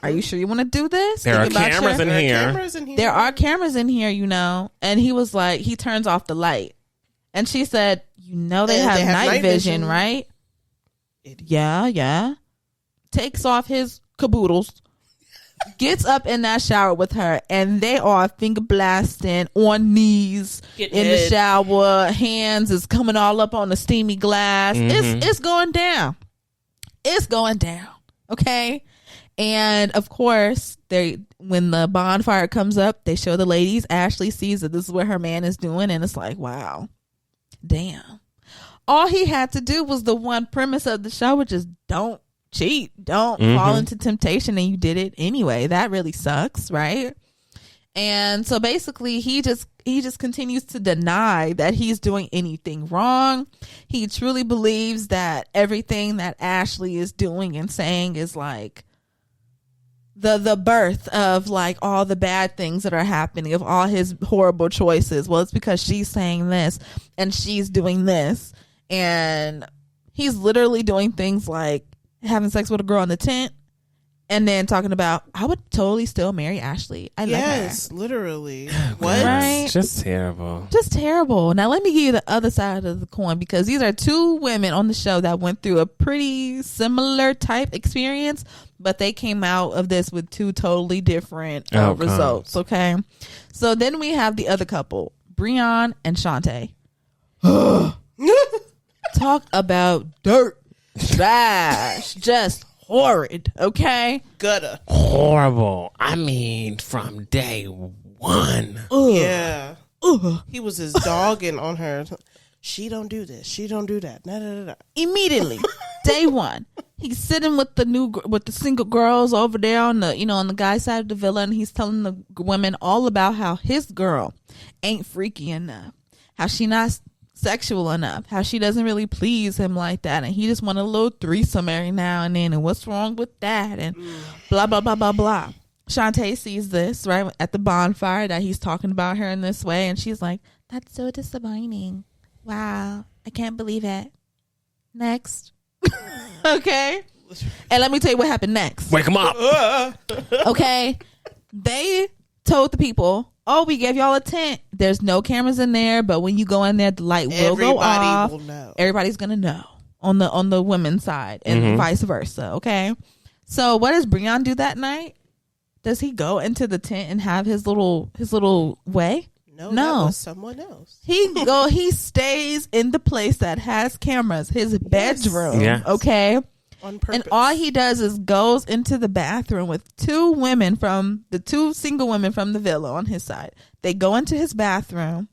Are you sure you want to do this? There are cameras in here. There are cameras in here, you know. And he was like, he turns off the light. And she said, you know they have night vision, right? Yeah. Takes off his caboodles. Gets up in that shower with her, and they are finger blasting on knees in the shower. Hands is coming all up on the steamy glass. It's going down. It's going down. Okay. And of course, when the bonfire comes up, they show the ladies. Ashley sees that this is what her man is doing, and it's like, wow, damn. All he had to do was the one premise of the show, which is don't cheat, don't fall into temptation, and you did it anyway. That really sucks, right? And so basically he just continues to deny that he's doing anything wrong. He truly believes that everything that Ashley is doing and saying is like the birth of like all the bad things that are happening, of all his horrible choices. Well, it's because she's saying this and she's doing this, and he's literally doing things like having sex with a girl in the tent and then talking about, I would totally still marry Ashley. I love her. Literally. What? Right? Just terrible. Just terrible. Now let me give you the other side of the coin, because these are two women on the show that went through a pretty similar type experience, but they came out of this with two totally different results. Okay. So then we have the other couple, Breon and Shantae. Talk about dirt. Trash. Just horrid. Okay. Gutter. Horrible. I mean, from day one. Yeah. He was his dogging on her. She don't do this. She don't do that. Nah. Immediately, day one, he's sitting with the single girls over there on the guy's side of the villa, and he's telling the women all about how his girl ain't freaky enough, how she not sexual enough, how she doesn't really please him like that, and he just want a little threesome every now and then, and what's wrong with that, and blah blah blah blah blah. Shantae sees this right at the bonfire that he's talking about her in this way, and she's like, that's so disappointing. Wow, I can't believe it. Next. Okay. And let me tell you what happened next. Wake him up. Okay. They told the people, oh, we gave y'all a tent. There's no cameras in there, but when you go in there, the light will go off. Will know. Everybody's gonna know on the women's side, and vice versa. Okay. So what does Breon do that night? Does he go into the tent and have his little way? No. That was someone else. He stays in the place that has cameras, his bedroom. Yes. Okay. On purpose. And all he does is goes into the bathroom with two single women from the villa on his side. They go into his bathroom.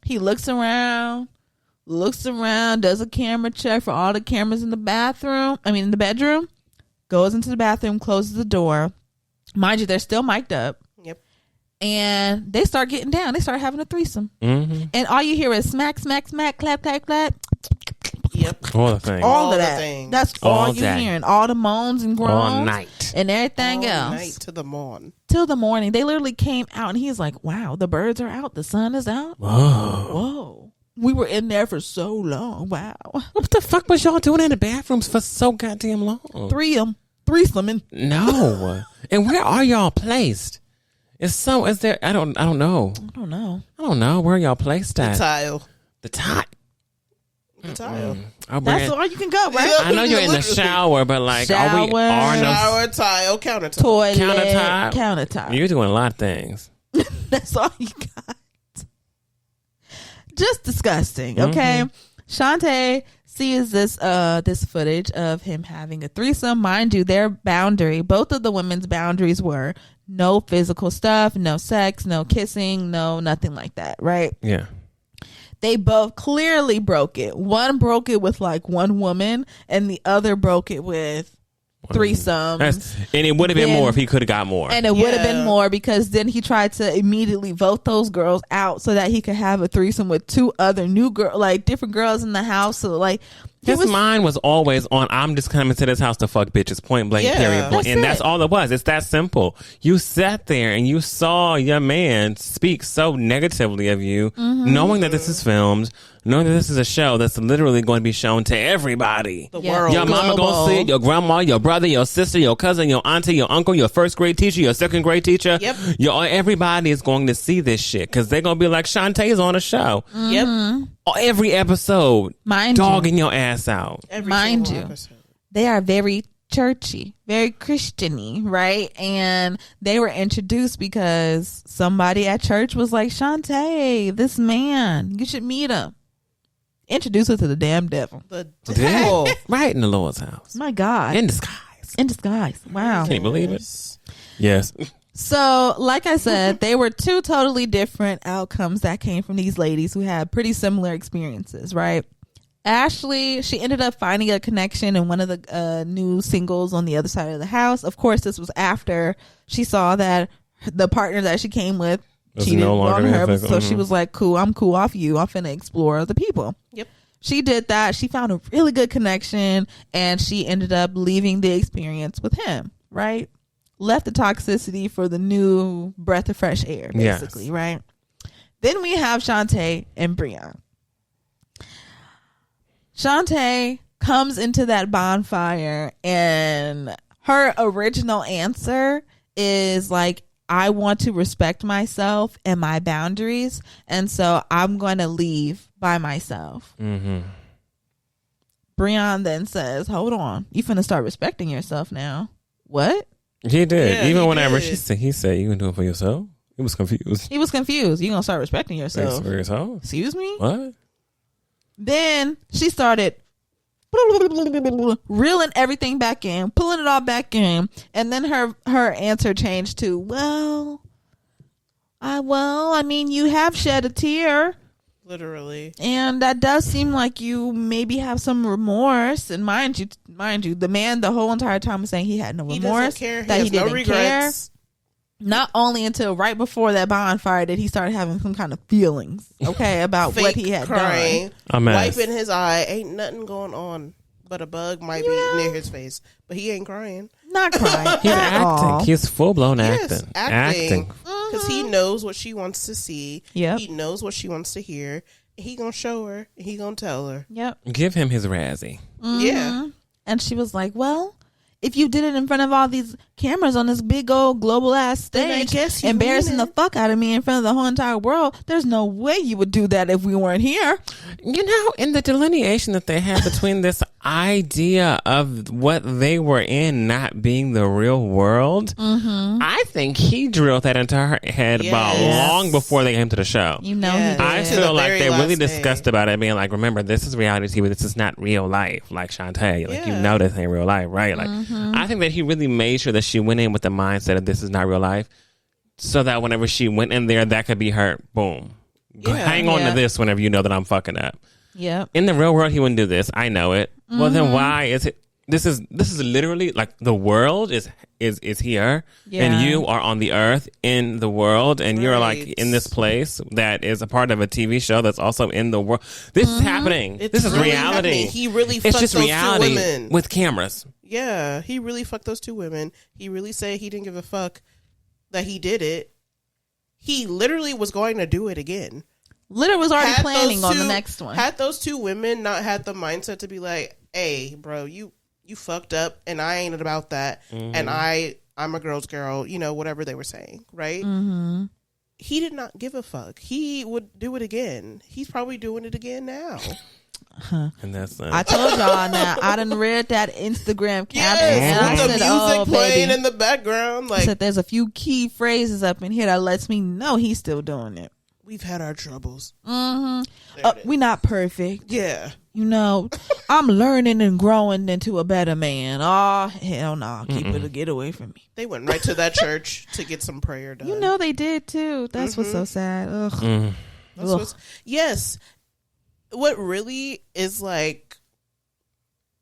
He looks around, does a camera check for all the cameras in the bedroom, goes into the bathroom, closes the door. Mind you, they're still mic'd up. Yep. And they start getting down. They start having a threesome. And all you hear is smack, smack, smack, clap, clap, clap. Yep. All the things. All of the that. things. That's all All you're day. hearing. All the moans and groans. All night. And everything All else. night to the morn. Till the morning. They literally came out and he's like, wow, the birds are out. The sun is out. Whoa. Whoa. We were in there for so long. Wow. What the fuck was y'all doing in the bathrooms for so goddamn long? Threesome. No. And where are y'all placed? Is there? I don't know. I don't know. Where y'all placed The at? tile. The tile. The tile. That's all you can go, right? I know you're in the shower, but like, Shower, Shower, tile, countertop. Toilet, Countertop. countertop. You're doing a lot of things. That's all you got. Just disgusting. Okay. Shantae sees this footage of him having a threesome. Mind you, both of the women's boundaries were no physical stuff, no sex, no kissing, no nothing like that, right? Yeah. They both clearly broke it. One broke it with like one woman, and the other broke it with threesomes. And it would have been more if he could have got more. And it would have been more because then he tried to immediately vote those girls out so that he could have a threesome with two other new girls, like different girls in the house. So like his mind was always on, I'm just coming to this house to fuck bitches, point blank, period. That's all it was. It's that simple. You sat there and you saw your man speak so negatively of you, knowing that this is filmed, knowing that this is a show that's literally going to be shown to everybody. The world. Your mama gonna see it, your grandma, your brother, your sister, your cousin, your auntie, your uncle, your first grade teacher, your second grade teacher. Yep. Everybody is going to see this shit because they're going to be like, Shantae's on a show. Yep. Every episode, dogging your ass out. Mind you, they are very churchy, very Christian-y, right? And they were introduced because somebody at church was like, Shantae, this man, you should meet him. Introduce her to the damn devil. The devil. Right in the Lord's house. My God. In disguise. In disguise. Wow. Can you believe it? Yes. So, like I said, they were two totally different outcomes that came from these ladies who had pretty similar experiences, right? Ashley, she ended up finding a connection in one of the new singles on the other side of the house. Of course, this was after she saw that the partner that she came with cheated on her. So she was like, cool, I'm cool off you. I'm finna explore other people. Yep. She did that. She found a really good connection and she ended up leaving the experience with him, right? Left the toxicity for the new breath of fresh air, basically, right? Then we have Shantae and Breon. Shantae comes into that bonfire and her original answer is like, I want to respect myself and my boundaries, and so I'm going to leave by myself. Breon then says, hold on, you finna start respecting yourself now. What? He did. Yeah, Even he whenever did. he said, you can do it for yourself. He was confused. He was confused. You gonna start respecting yourself? For yourself? Excuse me? What? Then she started reeling everything back in, pulling it all back in, and then her answer changed to, I mean, you have shed a tear. Literally. And that does seem like you maybe have some remorse. And mind you, the man the whole entire time was saying he had no remorse. He doesn't care. That he didn't no regrets. care. Not only until right before that bonfire did he start having some kind of feelings, okay, about what he had crying, done. wiping his eye. Ain't nothing going on, but a bug might be near his face. But he ain't crying. Not crying. He's acting. He's full blown Yes, acting. Because he knows what she wants to see. Yep. He knows what she wants to hear. He gonna show her. He gonna tell her. Yep. Give him his Razzie. Yeah. And she was like, well, if you did it in front of all these cameras on this big old global ass Then I stage, guess you embarrassing mean the fuck out of me in front of the whole entire world, there's no way you would do that if we weren't here. You know, in the delineation that they had between this idea of what they were in not being the real world, I think he drilled that into her head about long before they came to the show. You know, Yeah. he did. I To feel the like very they really last discussed about it, being like, remember, this is reality TV, this is not real life, like Shantae. Like, you know this ain't real life, right? Like, I think that he really made sure that she went in with the mindset of this is not real life, so that whenever she went in there, that could be her, boom. Hang on to this whenever you know that I'm fucking up. Yep. In the real world, he wouldn't do this. I know it. Well, then why is it? this is literally like the world is here, and you are on the earth in the world, and you're like in this place that is a part of a TV show that's also in the world. This is happening. This is really reality. happening. He really it's fucked just those reality 2 women with cameras. Yeah, he really fucked those 2 women. He really said he didn't give a fuck that he did it. He literally was going to do it again. Literally was already planning on the next one. Had those 2 women not had the mindset to be like, hey, bro, you fucked up, and I ain't about that, and I'm a girl's girl, whatever they were saying, right? Mm-hmm. He did not give a fuck. He would do it again. He's probably doing it again now. And that's I told y'all now. I done read that Instagram caption. Yes, with the music playing baby. in the background. I said there's a few key phrases up in here that lets me know he's still doing it. We've had our troubles. We're not perfect. Yeah. I'm learning and growing into a better man. Oh, hell no. Keep it. Get away from me. They went right to that church to get some prayer done. They did too. That's what's so sad. Ugh. Yes. What really is like,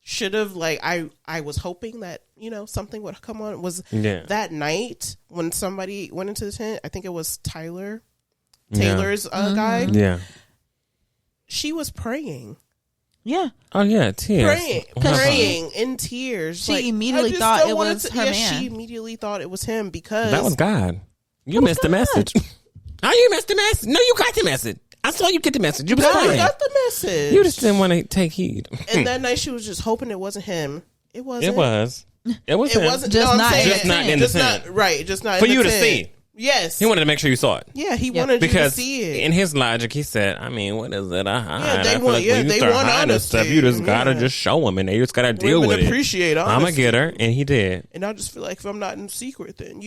should have, like, I was hoping that, something would come on was that night when somebody went into the tent. I think it was Taylor's guy. Yeah. She was praying. Yeah. Oh yeah, tears. Praying in tears. She immediately thought it was her man. She immediately thought it was him because that was God. You missed the message. How you missed the message? No, you got the message. I saw you get the message. You was God praying. got the message. You just didn't want to take heed. And that night she was just hoping it wasn't him. It wasn't. It was. It was. It him. wasn't. Just not in the Just not right. Just not for in the you to tent. see. Yes. He wanted to make sure you saw it. Yeah, he wanted you to see it. In his logic, he said, I mean, what is it? I hide. Yeah, they I feel want- like yeah, when you they start want hiding honesty. stuff, you just gotta Yeah. just show them, and they just gotta deal Women with it. appreciate I'm a honesty. getter, and he did. And I just feel like if I'm not in secret, then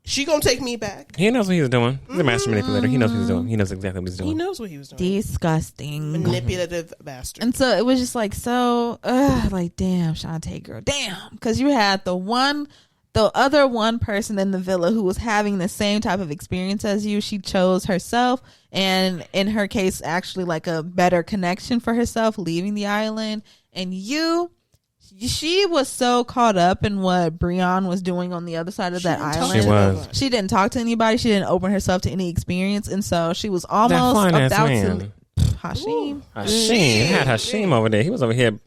she gonna take me back. He knows what he's doing. He's a master manipulator. He knows what he's doing. He knows exactly what he's doing. He knows what he was doing. Disgusting. Manipulative bastard. And so it was just like, like, damn, Shantae girl, damn. Because you had the other one person in the villa who was having the same type of experience as you. She chose herself, and in her case, actually like a better connection for herself, leaving the island. And she was so caught up in what Breon was doing on the other side of that island. She was. She didn't talk to anybody. She didn't open herself to any experience. And so she was almost That about man. to... Hashim. Hashim. Had Hashim over there. He was over here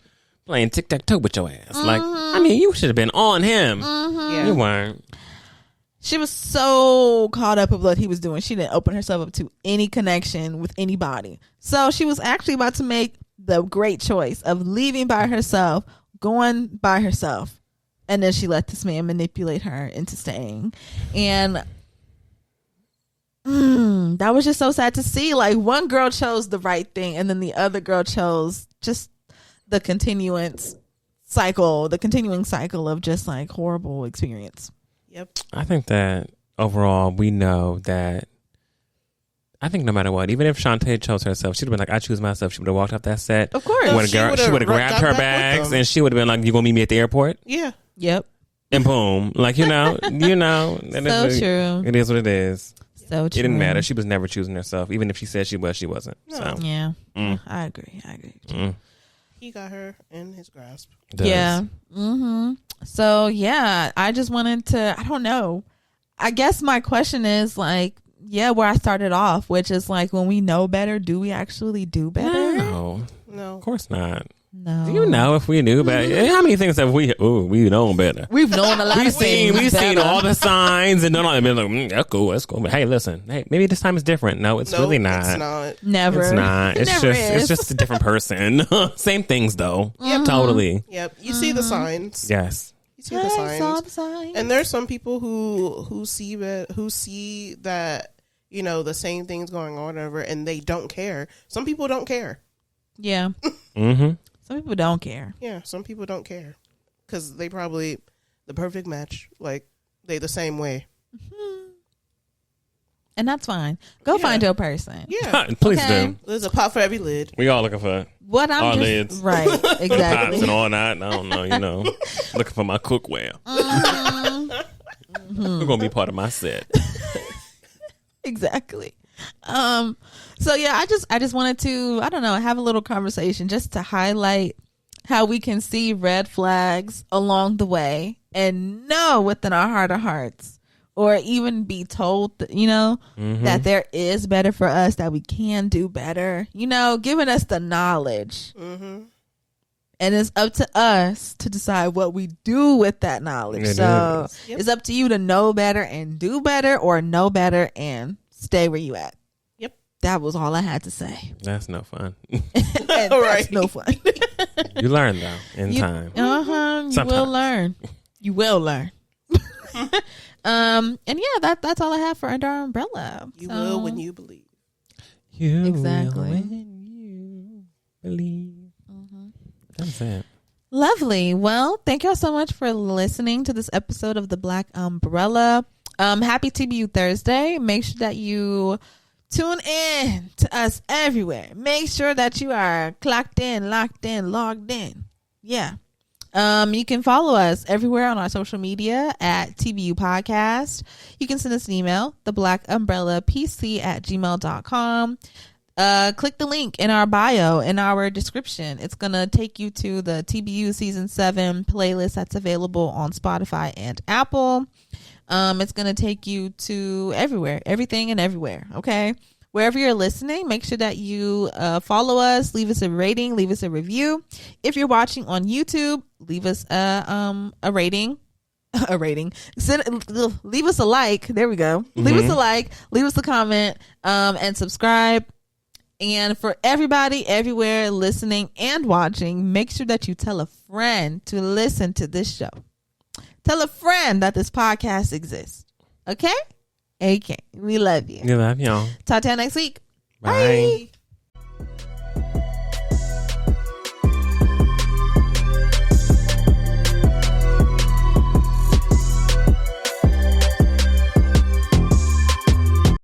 playing tic-tac-toe with your ass. Like, I mean, you should have been on him. Yeah. You weren't. She was so caught up with what he was doing. She didn't open herself up to any connection with anybody. So she was actually about to make the great choice of leaving by herself, going by herself. And then she let this man manipulate her into staying. And that was just so sad to see. Like, one girl chose the right thing, and then the other girl chose just the continuing cycle of just like horrible experience. Yep. I think that overall, we know that. I think no matter what, even if Shantae chose herself, she'd have been like, I choose myself. She would have walked off that set. Of course. She would have grabbed her bags, and she would have been like, you going to meet me at the airport? Yeah. Yep. And boom. Like, you know. So true. It is what it is. So true. It didn't matter. She was never choosing herself. Even if she said she was, she wasn't. No. So. Yeah. I agree. He got her in his grasp. Yeah. So, yeah, I just wanted to, I don't know. I guess my question is like, where I started off, which is like, when we know better, do we actually do better? No. No. Of course not. No. Do you know if we knew better? How many things have we know better? We've known a lot of things. We've seen better. all the signs and done all been like, that's cool, that's cool. But hey, listen, maybe this time is different. No, it's really not. It's not. Never. It's not. It's Never just is. it's just a different person. Same things though. Yep. Totally. Yep. You see the signs. Yes. You see the signs. saw the signs. And there's some people who see that, you know, the same things going on over, and they don't care. Some people don't care. Yeah. Mm-hmm. Some people don't care. Yeah, some people don't care because they probably the perfect match. Like they the same way. And that's fine. Go find your person. Yeah, Please Okay. do. there's a pot for every lid. We all looking for What I'm Our just lids. right, pots exactly. and all that. I don't know, you know. Looking for my cookware. We're gonna be part of my set. Exactly. So yeah, I just wanted to, I don't know, have a little conversation just to highlight how we can see red flags along the way and know within our heart of hearts, or even be told that, that there is better for us, that we can do better, giving us the knowledge. And it's up to us to decide what we do with that knowledge. It's up to you to know better and do better, or know better and stay where you at. Yep. That was all I had to say. That's no fun. That's no fun. You learn though in time. You will learn. You will learn. And yeah, that's all I have for Under Our Umbrella. You will when you believe. You Exactly. will when you believe. That's it. Lovely. Well, thank y'all so much for listening to this episode of The Black Umbrella. Happy TBU Thursday. Make sure that you tune in to us everywhere. Make sure that you are clocked in, locked in, logged in. Yeah. You can follow us everywhere on our social media at TBU Podcast. You can send us an email, theblackumbrellapc@gmail.com. Click the link in our bio, in our description. It's going to take you to the TBU Season 7 playlist that's available on Spotify and Apple. It's going to take you to everywhere, everything and everywhere. Okay. Wherever you're listening, make sure that you follow us, leave us a rating, leave us a review. If you're watching on YouTube, leave us a rating. A rating. Leave us a like. There we go. Leave us a like. Leave us a comment. And subscribe. And for everybody everywhere listening and watching, make sure that you tell a friend to listen to this show. Tell a friend that this podcast exists. Okay? Okay. We love you. We love y'all. Talk to you next week. Bye. Bye.